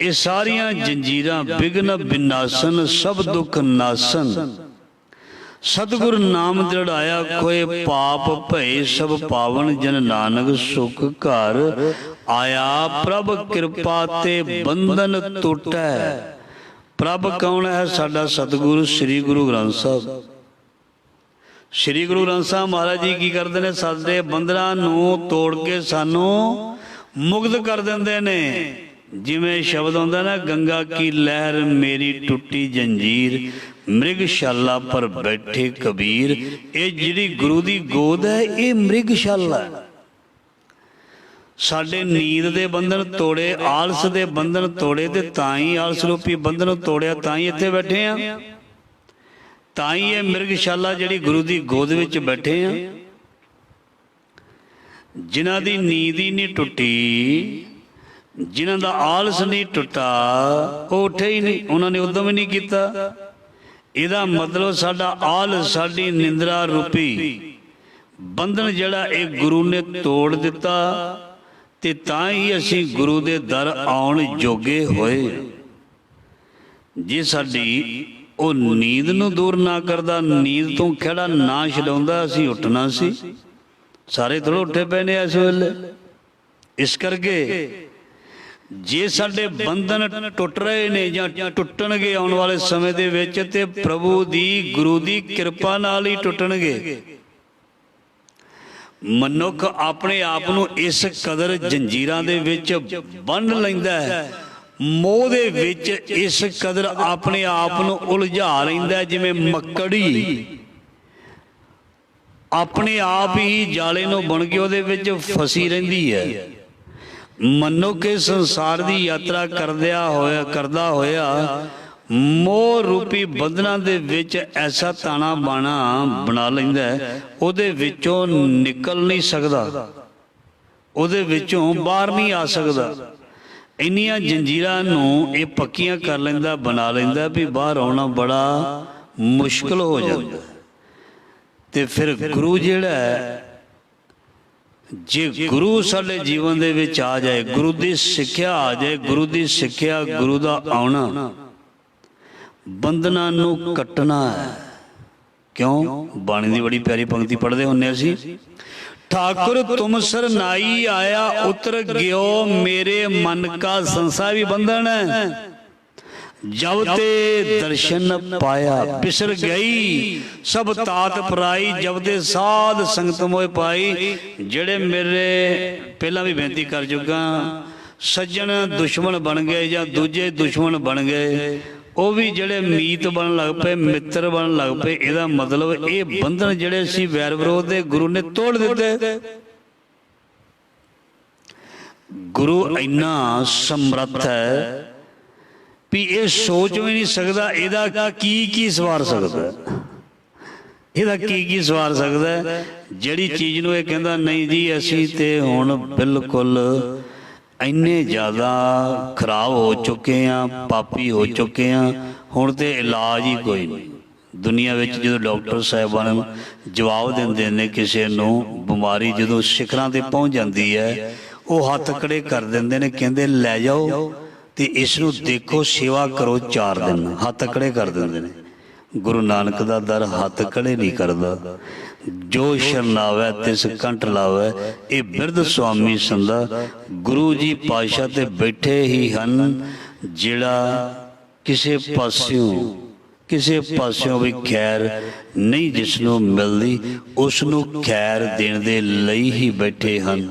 ਇਹ ਸਾਰੀਆਂ ਜੰਜੀਰਾਂ ਬਿਘਨ ਬਿਨਾਸਨ ਸਭ ਦੁੱਖ ਨਾਸਨ। ਸਤਿਗੁਰ ਨਾਮ ਦ੍ਰਿੜਾਇਆ ਕੋਏ ਪਾਪ ਭਏ ਸਭ ਪਾਵਨ ਜਨ ਨਾਨਕ ਸੁਖ ਘਰ ਆਇਆ। ਪ੍ਰਭ ਕਿਰਪਾ ਤੇ ਬੰਧਨ ਟੁੱਟੈ। ਪ੍ਰਭ ਕੌਣ ਹੈ? ਸਾਡਾ ਸਤਿਗੁਰੂ ਸ੍ਰੀ ਗੁਰੂ ਗ੍ਰੰਥ ਸਾਹਿਬ। ਸ੍ਰੀ ਗੁਰੂ ਗ੍ਰੰਥ ਸਾਹਿਬ ਮਹਾਰਾਜ ਜੀ ਕੀ ਕਰਦੇ ਨੇ? ਸਾਡੇ ਬੰਧਨਾਂ ਨੂੰ ਤੋੜ ਕੇ ਸਾਨੂੰ ਮੁਕਤ ਕਰ ਦਿੰਦੇ ਨੇ। ਜਿਵੇਂ ਸ਼ਬਦ ਆਉਂਦਾ ਨਾ, ਗੰਗਾ ਕੀ ਲਹਿਰ ਮੇਰੀ ਟੁੱਟੀ ਜੰਜੀਰ ਮ੍ਰਿਗਸ਼ਾਲਾ ਪਰ ਬੈਠੇ ਕਬੀਰ। ਇਹ ਜਿਹੜੀ ਗੁਰੂ ਦੀ ਗੋਦ ਹੈ ਇਹ ਮ੍ਰਿਗਸ਼ਾਲਾ ਹੈ। ਸਾਡੇ ਨੀਂਦ ਦੇ ਬੰਧਨ ਤੋੜੇ, ਆਲਸ ਦੇ ਬੰਧਨ ਤੋੜੇ, ਤੇ ਤਾਂ ਹੀ ਆਲਸ ਰੂਪੀ ਬੰਧਨ ਤੋੜਿਆ, ਤਾਂ ਹੀ ਇੱਥੇ ਬੈਠੇ ਆ, ਤਾਂ ਹੀ ਇਹ ਮ੍ਰਿਗਸ਼ਾਲਾ ਜਿਹੜੀ ਗੁਰੂ ਦੀ ਗੋਦ ਵਿੱਚ ਬੈਠੇ ਆ। ਜਿਨ੍ਹਾਂ ਦੀ ਨੀਂਦ ਹੀ ਨਹੀਂ ਟੁੱਟੀ, ਜਿਨ੍ਹਾਂ ਦਾ ਆਲਸ ਨਹੀਂ ਟੁੱਟਾ, ਉਹ ਉੱਠੇ ਹੀ ਨਹੀਂ, ਉਹਨਾਂ ਨੇ ਉਦਮ ਹੀ ਨਹੀਂ ਕੀਤਾ। ਇਹਦਾ ਮਤਲਬ ਸਾਡਾ ਆਲਸ, ਸਾਡੀ ਨਿੰਦਰਾ ਰੂਪੀ ਬੰਧਨ ਜਿਹੜਾ ਇਹ ਗੁਰੂ ਨੇ ਤੋੜ ਦਿੱਤਾ, ਤੇ ਤਾਂ ਹੀ ਅਸੀਂ ਗੁਰੂ ਦੇ ਦਰ ਆਉਣ ਜੋਗੇ ਹੋਏ। ਜੇ ਸਾਡੀ ਉਹ ਨੀਂਦ ਨੂੰ ਦੂਰ ਨਾ ਕਰਦਾ, ਨੀਂਦ ਤੋਂ ਖਹਿੜਾ ਨਾ ਛਡਾਉਂਦਾ, ਅਸੀਂ ਉੱਠਣਾ ਸੀ। ਸਾਰੇ ਥੋੜ੍ਹੇ ਉੱਠੇ ਪਏ ਨੇ ਇਸ ਵੇਲੇ। ਇਸ ਕਰਕੇ ਜੇ ਸਾਡੇ ਬੰਧਨ ਟੁੱਟ ਰਹੇ ਨੇ ਜਾਂ ਟੁੱਟਣਗੇ ਆਉਣ ਵਾਲੇ ਸਮੇਂ ਦੇ ਵਿੱਚ, ਤੇ ਪ੍ਰਭੂ ਦੀ ਗੁਰੂ ਦੀ ਕਿਰਪਾ ਨਾਲ ਹੀ ਟੁੱਟਣਗੇ। ਮਨੁੱਖ ਆਪਣੇ ਆਪ ਨੂੰ ਇਸ ਕਦਰ ਜੰਜੀਰਾਂ ਦੇ ਵਿੱਚ ਬੰਨ੍ਹ ਲੈਂਦਾ ਹੈ, ਮੋਹ ਦੇ ਵਿੱਚ ਇਸ ਕਦਰ ਆਪਣੇ ਆਪ ਨੂੰ ਉਲਝਾ ਲੈਂਦਾ, ਜਿਵੇਂ ਮੱਕੜੀ ਆਪਣੇ ਆਪ ਹੀ ਜਾਲੇ ਨੂੰ ਬੁਣ ਕੇ ਉਹਦੇ ਵਿੱਚ ਫਸੀ ਰਹਿੰਦੀ ਹੈ। ਮਨੁੱਖ ਇਸ ਸੰਸਾਰ ਦੀ ਯਾਤਰਾ ਕਰਦਾ ਹੋਇਆ ਮੋਹ ਰੂਪੀ ਬੰਧਨਾਂ ਦੇ ਵਿੱਚ ਐਸਾ ਤਾਣਾ ਬਾਣਾ ਬਣਾ ਲੈਂਦਾ, ਉਹਦੇ ਵਿੱਚੋਂ ਨਿਕਲ ਨਹੀਂ ਸਕਦਾ, ਉਹਦੇ ਵਿੱਚੋਂ ਬਾਹਰ ਨਹੀਂ ਆ ਸਕਦਾ। ਇੰਨੀਆਂ ਜੰਜੀਰਾਂ ਨੂੰ ਇਹ ਪੱਕੀਆਂ ਕਰ ਲੈਂਦਾ, ਬਣਾ ਲੈਂਦਾ ਵੀ ਬਾਹਰ ਆਉਣਾ ਬੜਾ ਮੁਸ਼ਕਲ ਹੋ ਜਾਂਦਾ। ਤੇ ਫਿਰ ਗੁਰੂ ਜਿਹੜਾ ਹੈ, ਜੇ ਗੁਰੂ ਸਾਡੇ ਜੀਵਨ ਦੇ ਵਿੱਚ ਆ ਜਾਏ, ਗੁਰੂ ਦੀ ਸਿੱਖਿਆ ਆ ਜਾਏ, ਗੁਰੂ ਦੀ ਸਿੱਖਿਆ, ਗੁਰੂ ਦਾ ਆਉਣਾ, ਬੰਧਨਾਂ ਨੂੰ ਕੱਟਣਾ ਹੈ। ਕਿਉਂ? ਬਾਣੀ ਦੀ ਬੜੀ ਪਿਆਰੀ ਪੰਕਤੀ ਪੜ੍ਹਦੇ ਹੁੰਦੇ ਅਸੀਂ, ਠਾकुर तुम सरनाई आया उतर गयो मेरे मन का संसार भी बंधन है। जब ते दर्शन पाया बिसर गई सब तात पराई। जब ते साध संगत मोह पाई। जेड़े मेरे पहला भी बेनती कर चुका, सज्जन दुश्मन बन गए या दूजे दुश्मन बन गए, ਉਹ ਵੀ ਜਿਹੜੇ ਮੀਤ ਬਣਨ ਲੱਗ ਪਏ, ਮਿੱਤਰ ਬਣਨ ਲੱਗ ਪਏ। ਇਹਦਾ ਮਤਲਬ ਇਹ ਬੰਧਨ ਜਿਹੜੇ ਸੀ ਵੈਰ ਵਿਰੋਧ ਦੇ, ਗੁਰੂ ਨੇ ਤੋੜ ਦਿੱਤੇ। ਗੁਰੂ ਇੰਨਾ ਸਮਰੱਥ ਹੈ ਵੀ ਇਹ ਸੋਚ ਵੀ ਨਹੀਂ ਸਕਦਾ ਇਹਦਾ ਕੀ ਸਵਾਰ ਸਕਦਾ, ਇਹਦਾ ਕੀ ਸਵਾਰ ਸਕਦਾ। ਜਿਹੜੀ ਚੀਜ਼ ਨੂੰ ਇਹ ਕਹਿੰਦਾ ਨਹੀਂ ਜੀ ਅਸੀਂ ਤੇ ਹੁਣ ਬਿਲਕੁਲ ਇੰਨੇ ਜ਼ਿਆਦਾ ਖਰਾਬ ਹੋ ਚੁੱਕੇ ਹਾਂ, ਪਾਪੀ ਹੋ ਚੁੱਕੇ ਹਾਂ, ਹੁਣ ਤੇ ਇਲਾਜ ਹੀ ਕੋਈ ਨਹੀਂ। ਦੁਨੀਆ ਵਿੱਚ ਜਦੋਂ ਡਾਕਟਰ ਸਾਹਿਬਾਨ ਜਵਾਬ ਦਿੰਦੇ ਨੇ ਕਿਸੇ ਨੂੰ ਬਿਮਾਰੀ ਜਦੋਂ ਸਿਖਰਾਂ 'ਤੇ ਪਹੁੰਚ ਜਾਂਦੀ ਹੈ, ਉਹ ਹੱਥ ਖੜੇ ਕਰ ਦਿੰਦੇ ਨੇ, ਕਹਿੰਦੇ ਲੈ ਜਾਓ ਤੇ ਇਸ ਨੂੰ ਦੇਖੋ, ਸੇਵਾ ਕਰੋ 4 ਦਿਨ, ਹੱਥ ਖੜੇ ਕਰ ਦਿੰਦੇ ਨੇ। ਗੁਰੂ ਨਾਨਕ ਦਾ ਦਰ ਹੱਥ ਖੜੇ ਨਹੀਂ ਕਰਦਾ। ਜੋ ਸ਼ਰਨਾਵੈ ਤਿਸ ਕੰਠ ਲਾਵੈ, ਇਹ ਬਿਰਧ ਸੁਆਮੀ ਸੰਦਾ। ਗੁਰੂ ਜੀ ਪਾਤਸ਼ਾਹ ਤੇ ਬੈਠੇ ਹੀ ਹਨ, ਜਿਹੜਾ ਕਿਸੇ ਪਾਸਿਓਂ ਵੀ ਖੈਰ ਨਹੀਂ ਜਿਸ ਨੂੰ ਮਿਲਦੀ, ਉਸ ਨੂੰ ਖੈਰ ਦੇਣ ਦੇ ਲਈ ਹੀ ਬੈਠੇ ਹਨ।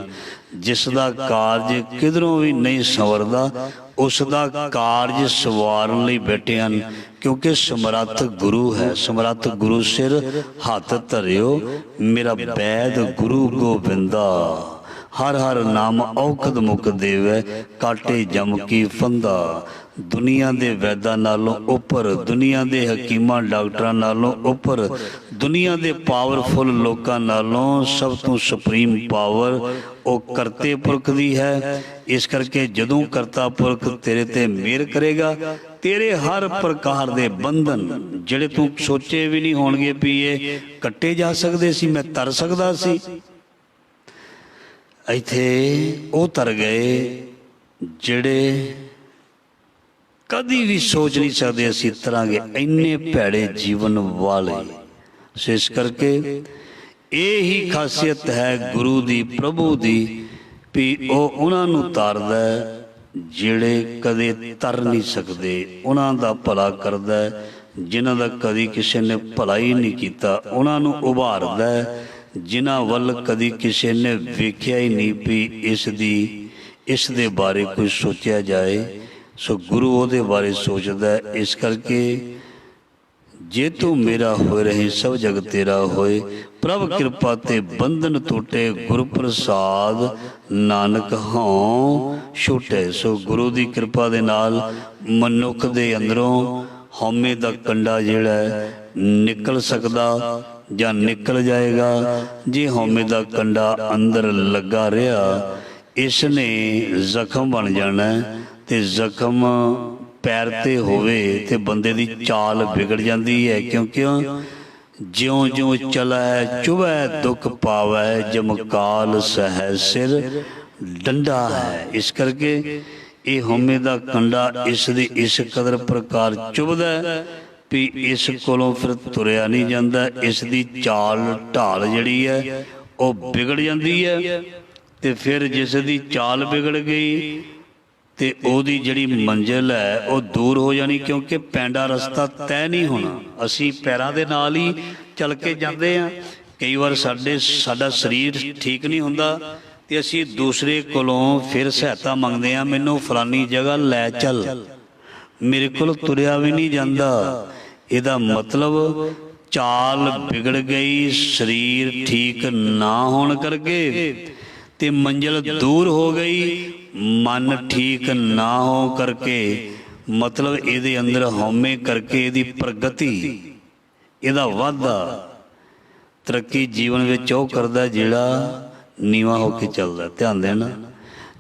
ਜਿਸ ਦਾ ਕਾਰਜ ਕਿਧਰੋਂ ਵੀ ਨਹੀਂ ਸੰਵਰਦਾ, ਉਸ ਦਾ ਕਾਰਜ ਸਵਾਰਨ ਲਈ ਬੈਠੇ ਹਨ। ਕਿਉਂਕਿ ਸਮਰੱਥ ਗੁਰੂ ਹੈ, ਸਮਰੱਥ ਗੁਰੂ ਸਿਰ ਹੱਥ ਧਰਿਓ, ਮੇਰਾ ਬੈਦ ਗੁਰੂ ਗੋਬਿੰਦਾ। ਹਰ ਹਰ ਨਾਮ ਔਖਦ ਮੁਖ ਦੇਵੈ, ਕਾਟੇ ਜਮ ਕੀ ਫੰਦਾ। ਦੁਨੀਆ ਦੇ ਵੈਦਾਂ ਨਾਲੋਂ ਉੱਪਰ, ਦੁਨੀਆ ਦੇ ਹਕੀਮਾਂ ਡਾਕਟਰਾਂ ਨਾਲੋਂ ਉੱਪਰ, ਦੁਨੀਆ ਦੇ ਪਾਵਰਫੁੱਲ ਲੋਕਾਂ ਨਾਲੋਂ ਸਭ ਤੋਂ ਸੁਪਰੀਮ ਪਾਵਰ ਉਹ ਕਰਤੇ ਪੁਰਖ ਦੀ ਹੈ। ਇਸ ਕਰਕੇ ਜਦੋਂ ਕਰਤਾ ਪੁਰਖ ਤੇਰੇ ਤੇ ਮਿਹਰ ਕਰੇਗਾ, ਤੇਰੇ ਹਰ ਪ੍ਰਕਾਰ ਦੇ ਬੰਧਨ ਜਿਹੜੇ ਤੂੰ ਸੋਚੇ ਵੀ ਨਹੀਂ ਹੋਣਗੇ ਵੀ ਇਹ ਕੱਟੇ ਜਾ ਸਕਦੇ ਸੀ, ਮੈਂ ਤਰ ਸਕਦਾ ਸੀ, ਇੱਥੇ ਉਹ ਤਰ ਗਏ ਜਿਹੜੇ ਕਦੀ ਵੀ ਸੋਚ ਨਹੀਂ ਸਕਦੇ ਅਸੀਂ ਤਰਾਂਗੇ। ਇੰਨੇ ਭੈੜੇ ਜੀਵਨ ਵਾਲੇ। ਸੋ ਇਸ ਕਰਕੇ ਇਹ ਹੀ ਖਾਸੀਅਤ ਹੈ ਗੁਰੂ ਦੀ, ਪ੍ਰਭੂ ਦੀ, ਵੀ ਉਹ ਉਹਨਾਂ ਨੂੰ ਤਾਰਦਾ ਜਿਹੜੇ ਕਦੇ ਤਰ ਨਹੀਂ ਸਕਦੇ, ਉਹਨਾਂ ਦਾ ਭਲਾ ਕਰਦਾ। ਜਿਨ੍ਹਾਂ ਦਾ ਕਦੀ ਕਿਸੇ ਨੇ ਭਲਾ ਹੀ ਨਹੀਂ ਕੀਤਾ, ਉਹਨਾਂ ਨੂੰ ਉਭਾਰਦਾ। ਜਿਨ੍ਹਾਂ ਵੱਲ ਕਦੀ ਕਿਸੇ ਨੇ ਵੇਖਿਆ ਹੀ ਨਹੀਂ ਵੀ ਇਸ ਦੇ ਬਾਰੇ ਕੁਝ ਸੋਚਿਆ ਜਾਏ, ਸੋ ਗੁਰੂ ਉਹਦੇ ਬਾਰੇ ਸੋਚਦਾ। ਇਸ ਕਰਕੇ ਜੇ ਤੂੰ ਮੇਰਾ ਹੋਏ ਰਹੇ ਸਭ ਜਗ ਤੇਰਾ ਹੋਏ, ਪ੍ਰਭ ਕਿਰਪਾ ਤੇ ਬੰਧਨ ਟੁੱਟੇ, ਗੁਰ ਪ੍ਰਸਾਦ ਨਾਨਕ ਹਉ ਛੁਟੇ। ਸੋ ਗੁਰੂ ਦੀ ਕਿਰਪਾ ਦੇ ਨਾਲ ਮਨੁੱਖ ਦੇ ਅੰਦਰੋਂ ਹਉਮੈ ਦਾ ਕੰਡਾ ਜਿਹੜਾ ਨਿਕਲ ਸਕਦਾ ਜਾਂ ਨਿਕਲ ਜਾਏਗਾ। ਜੇ ਹਉਮੈ ਦਾ ਕੰਡਾ ਅੰਦਰ ਲੱਗਾ ਰਿਹਾ, ਇਸ ਨੇ ਜ਼ਖਮ ਬਣ ਜਾਣਾ, ਤੇ ਜ਼ਖਮ ਪੈਰ ਤੇ ਹੋਵੇ ਤੇ ਬੰਦੇ ਦੀ ਚਾਲ ਵਿਗੜ ਜਾਂਦੀ ਹੈ। ਕਿਉਂਕਿ ਜਿਉਂ ਜਿਉਂ ਚਲੈ ਚੁਭੈ ਦੁੱਖ ਪਾਵੈ, ਜਮਕਾਲ ਸਹਿ ਸਿਰ ਡੰਡਾ ਹੈ। ਇਸ ਕਰਕੇ ਇਹ ਹਉਮੈ ਦਾ ਕੰਡਾ ਇਸ ਦੀ ਇਸ ਕਦਰ ਪ੍ਰਕਾਰ ਚੁਭਦਾ ਵੀ ਇਸ ਕੋਲੋਂ ਫਿਰ ਤੁਰਿਆ ਨਹੀਂ ਜਾਂਦਾ। ਇਸ ਦੀ ਚਾਲ ਢਾਲ ਜਿਹੜੀ ਹੈ ਉਹ ਵਿਗੜ ਜਾਂਦੀ ਹੈ, ਤੇ ਫਿਰ ਜਿਸ ਦੀ ਚਾਲ ਵਿਗੜ ਗਈ ਤੇ ਉਹਦੀ ਜਿਹੜੀ ਮੰਜ਼ਿਲ ਹੈ ਉਹ ਦੂਰ ਹੋ ਜਾਣੀ। ਕਿਉਂਕਿ ਪੈਂਡਾ ਰਸਤਾ ਤੈਅ ਨਹੀਂ ਹੋਣਾ, ਅਸੀਂ ਪੈਰਾਂ ਦੇ ਨਾਲ ਹੀ ਚੱਲ ਕੇ ਜਾਂਦੇ ਹਾਂ। ਕਈ ਵਾਰ ਸਾਡਾ ਸਰੀਰ ਠੀਕ ਨਹੀਂ ਹੁੰਦਾ ਤੇ ਅਸੀਂ ਦੂਸਰੇ ਕੋਲੋਂ ਫਿਰ ਸਹਾਇਤਾ ਮੰਗਦੇ ਹਾਂ, ਮੈਨੂੰ ਫਲਾਨੀ ਜਗ੍ਹਾ ਲੈ ਚੱਲ, ਮੇਰੇ ਕੋਲ ਤੁਰਿਆ ਵੀ ਨਹੀਂ ਜਾਂਦਾ। ਇਹਦਾ ਮਤਲਬ ਚਾਲ ਵਿਗੜ ਗਈ, ਸਰੀਰ ਠੀਕ ਨਾ ਹੋਣ ਕਰਕੇ, ਤੇ ਮੰਜ਼ਿਲ ਦੂਰ ਹੋ ਗਈ, ਮਨ ਠੀਕ ਨਾ ਹੋ ਕਰਕੇ। ਮਤਲਬ ਇਹਦੇ ਅੰਦਰ ਹਉਮੈ ਕਰਕੇ ਇਹਦੀ ਪ੍ਰਗਤੀ, ਇਹਦਾ ਵਾਧਾ, ਤਰੱਕੀ ਜੀਵਨ ਵਿੱਚ ਉਹ ਕਰਦਾ ਜਿਹੜਾ ਨੀਵਾਂ ਹੋ ਕੇ ਚੱਲਦਾ। ਧਿਆਨ ਦੇਣਾ,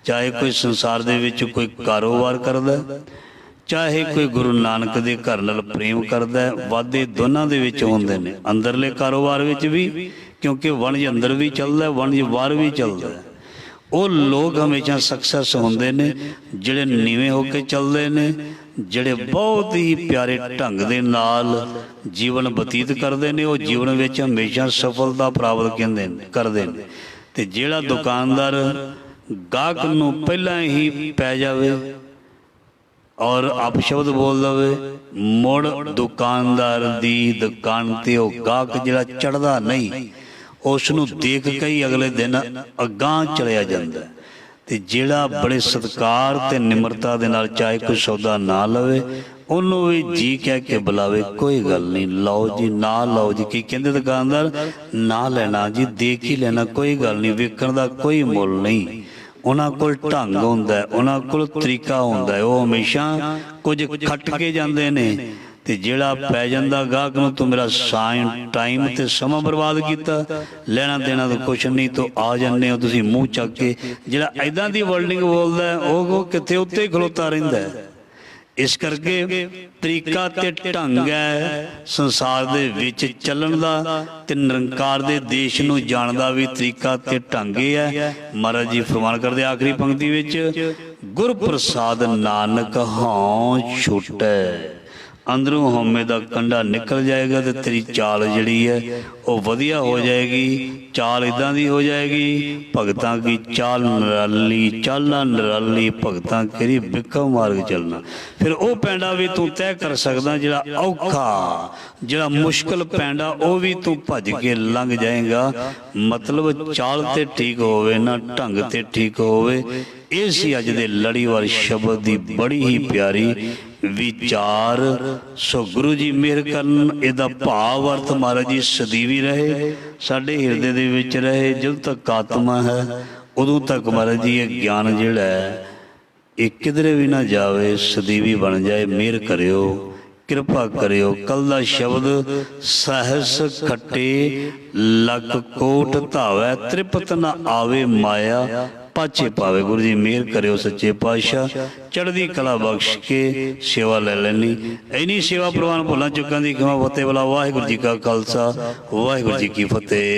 ਚਾਹੇ ਕੋਈ ਸੰਸਾਰ ਦੇ ਵਿੱਚ ਕੋਈ ਕਾਰੋਬਾਰ ਕਰਦਾ, ਚਾਹੇ ਕੋਈ ਗੁਰੂ ਨਾਨਕ ਦੇ ਘਰ ਨਾਲ ਪ੍ਰੇਮ ਕਰਦਾ, ਵਾਧੇ ਦੋਨਾਂ ਦੇ ਵਿੱਚ ਹੁੰਦੇ ਨੇ। ਅੰਦਰਲੇ ਕਾਰੋਬਾਰ ਵਿੱਚ ਵੀ, ਕਿਉਂਕਿ ਵਣਜ ਅੰਦਰ ਵੀ ਚੱਲਦਾ, ਵਣਜ ਬਾਹਰ ਵੀ ਚੱਲਦਾ। ਉਹ ਲੋਕ ਹਮੇਸ਼ਾ ਸਕਸੈਸ ਹੁੰਦੇ ਨੇ ਜਿਹੜੇ ਨੀਵੇਂ ਹੋ ਕੇ ਚੱਲਦੇ ਨੇ, ਜਿਹੜੇ ਬਹੁਤ ਹੀ ਪਿਆਰੇ ਢੰਗ ਦੇ ਨਾਲ ਜੀਵਨ ਬਤੀਤ ਕਰਦੇ ਨੇ, ਉਹ ਜੀਵਨ ਵਿੱਚ ਹਮੇਸ਼ਾ ਸਫਲਤਾ ਪ੍ਰਾਪਤ ਕਰਦੇ ਨੇ। ਤੇ ਜਿਹੜਾ ਦੁਕਾਨਦਾਰ ਗਾਹਕ ਨੂੰ ਪਹਿਲਾਂ ਹੀ ਪੈ ਜਾਵੇ ਔਰ ਅਪਸ਼ਬਦ ਬੋਲ ਦਵੇ, ਮੁੜ ਦੁਕਾਨਦਾਰ ਦੀ ਦੁਕਾਨ ਤੇ ਉਹ ਗਾਹਕ ਜਿਹੜਾ ਚੜ੍ਹਦਾ ਨਹੀਂ, ਉਸ ਨੂੰ ਦੇਖ ਕੇ ਹੀ ਅਗਲੇ ਦਿਨ ਅਗਾਂਹ ਚਲਿਆ ਜਾਂਦਾ। ਤੇ ਜਿਹੜਾ ਬੜੇ ਸਤਿਕਾਰ ਤੇ ਨਿਮਰਤਾ ਦੇ ਨਾਲ ਚਾਹੇ ਕੋਈ ਸੌਦਾ ਨਾ ਲਵੇ, ਉਹਨੂੰ ਵੀ ਜੀ ਕਹਿ ਕੇ ਬੁਲਾਵੇ, ਕੋਈ ਗੱਲ ਨਹੀਂ, ਲਓ ਜੀ, ਨਾ ਲਓ ਜੀ। ਕੀ ਕਹਿੰਦੇ ਦੁਕਾਨਦਾਰ? ਨਾ ਲੈਣਾ ਜੀ, ਦੇਖ ਹੀ ਲੈਣਾ, ਕੋਈ ਗੱਲ ਨਹੀਂ, ਵੇਖਣ ਦਾ ਕੋਈ ਮੁੱਲ ਨਹੀਂ। ਉਹਨਾਂ ਕੋਲ ਢੰਗ ਹੁੰਦਾ, ਉਹਨਾਂ ਕੋਲ ਤਰੀਕਾ ਹੁੰਦਾ, ਉਹ ਹਮੇਸ਼ਾ ਕੁਝ ਖੱਟ ਕੇ ਜਾਂਦੇ ਨੇ। ਤੇ ਜਿਹੜਾ ਪੈ ਜਾਂਦਾ ਗਾਹਕ ਨੂੰ, ਤੂੰ ਮੇਰਾ ਟਾਈਮ ਤੇ ਸਮਾਂ ਬਰਬਾਦ ਕੀਤਾ, ਲੈਣਾ ਦੇਣਾ ਤਾਂ ਕੁਛ ਨਹੀਂ, ਤੂੰ ਆ ਜਾਂਦੇ ਹੋ ਤੁਸੀਂ ਮੂੰਹ ਚੱਕ ਕੇ। ਜਿਹੜਾ ਇੱਦਾਂ ਦੀ ਵਰਡਿੰਗ ਬੋਲਦਾ ਉਹ ਕਿੱਥੇ ਉੱਤੇ ਹੀ ਖਲੋਤਾ ਰਹਿੰਦਾ। ਇਸ ਕਰਕੇ ਤਰੀਕਾ ਤੇ ਢੰਗ ਹੈ ਸੰਸਾਰ ਦੇ ਵਿੱਚ ਚੱਲਣ ਦਾ, ਤੇ ਨਿਰੰਕਾਰ ਦੇ ਦੇਸ਼ ਨੂੰ ਜਾਣ ਦਾ ਵੀ ਤਰੀਕਾ ਤੇ ਢੰਗ ਹੈ। ਮਹਾਰਾਜ ਜੀ ਫਰਮਾਨ ਕਰਦੇ ਆਖਰੀ ਪੰਕਤੀ ਵਿੱਚ, ਗੁਰ ਪ੍ਰਸਾਦ ਨਾਨਕ ਹਉ ਛੁਟੈ। ਅੰਦਰੋਂ ਹਉਮੈ ਦਾ ਕੰਡਾ ਨਿਕਲ ਜਾਏਗਾ ਤੇ ਤੇਰੀ ਚਾਲ ਜਿਹੜੀ ਹੈ ਉਹ ਵਧੀਆ ਹੋ ਜਾਏਗੀ। ਚਾਲ ਇਦਾਂ ਦੀ ਹੋ ਜਾਏਗੀ, ਭਗਤਾਂ ਕੀ ਚਾਲ ਨਿਰਾਲੀ, ਚਾਲਾਂ ਨਿਰਾਲੀ, ਭਗਤਾਂ ਕਿਹੜੀ ਬਿੱਕਾ ਮਾਰਗ ਚੱਲਣਾ। ਫਿਰ ਉਹ ਪੈਂਡਾ ਵੀ ਤੂੰ ਤੈਅ ਕਰ ਸਕਦਾ, ਜਿਹੜਾ ਔਖਾ, ਜਿਹੜਾ ਮੁਸ਼ਕਲ ਪੈਂਡਾ, ਉਹ ਵੀ ਤੂੰ ਭੱਜ ਕੇ ਲੰਘ ਜਾਏਗਾ। ਮਤਲਬ ਚਾਲ ਤੇ ਠੀਕ ਹੋਵੇ ਨਾ, ਢੰਗ ਤੇ ਠੀਕ ਹੋਵੇ। ਇਹ ਸੀ ਅੱਜ ਦੇ ਲੜੀਵਾਰ ਸ਼ਬਦ ਦੀ ਬੜੀ ਹੀ ਪਿਆਰੀ ਵਿਚਾਰ। ਸੋ ਗੁਰੂ ਜੀ ਮਿਹਰ ਕਰਨ, ਇਹਦਾ ਭਾਵ ਅਰਥ ਮਹਾਰਾਜ ਜੀ ਸਦੀਵੀ ਰਹੇ, ਸਾਡੇ ਹਿਰਦੇ ਦੇ ਵਿੱਚ ਰਹੇ। ਜਦੋਂ ਤੱਕ ਆਤਮਾ ਹੈ ਉਦੋਂ ਤੱਕ ਮਹਾਰਾਜ ਜੀ ਇਹ ਗਿਆਨ ਜਿਹੜਾ ਹੈ ਇਹ ਕਿਧਰੇ ਵੀ ਨਾ ਜਾਵੇ, ਸਦੀਵੀ ਬਣ ਜਾਏ। ਮਿਹਰ ਕਰਿਓ, ਕਿਰਪਾ ਕਰਿਓ। ਕੱਲ ਦਾ ਸ਼ਬਦ ਸਹਿਸ ਖੱਟੇ ਲੱਖ ਕੋਟ ਧਾਵੈ, ਤ੍ਰਿਪਤ ਨਾ ਆਵੇ ਮਾਇਆ ਪਾਛੇ ਪਾਵੇ। ਗੁਰੂ ਜੀ ਮਿਹਰ ਕਰਿਓ, ਸੱਚੇ ਪਾਤਸ਼ਾਹ ਚੜ੍ਹਦੀ ਕਲਾ ਬਖਸ਼ ਕੇ ਸੇਵਾ ਲੈ ਲੈਣੀ। ਇੰਨੀ ਸੇਵਾ ਪ੍ਰਵਾਨ ਭੁੱਲਾਂ ਚੁੱਕਾਂ ਦੀ ਖਿਮਾ ਫਤਿਹ। ਵਾਲਾ ਵਾਹਿਗੁਰੂ ਜੀ ਕਾ ਖਾਲਸਾ, ਵਾਹਿਗੁਰੂ ਜੀ ਕੀ ਫਤਿਹ।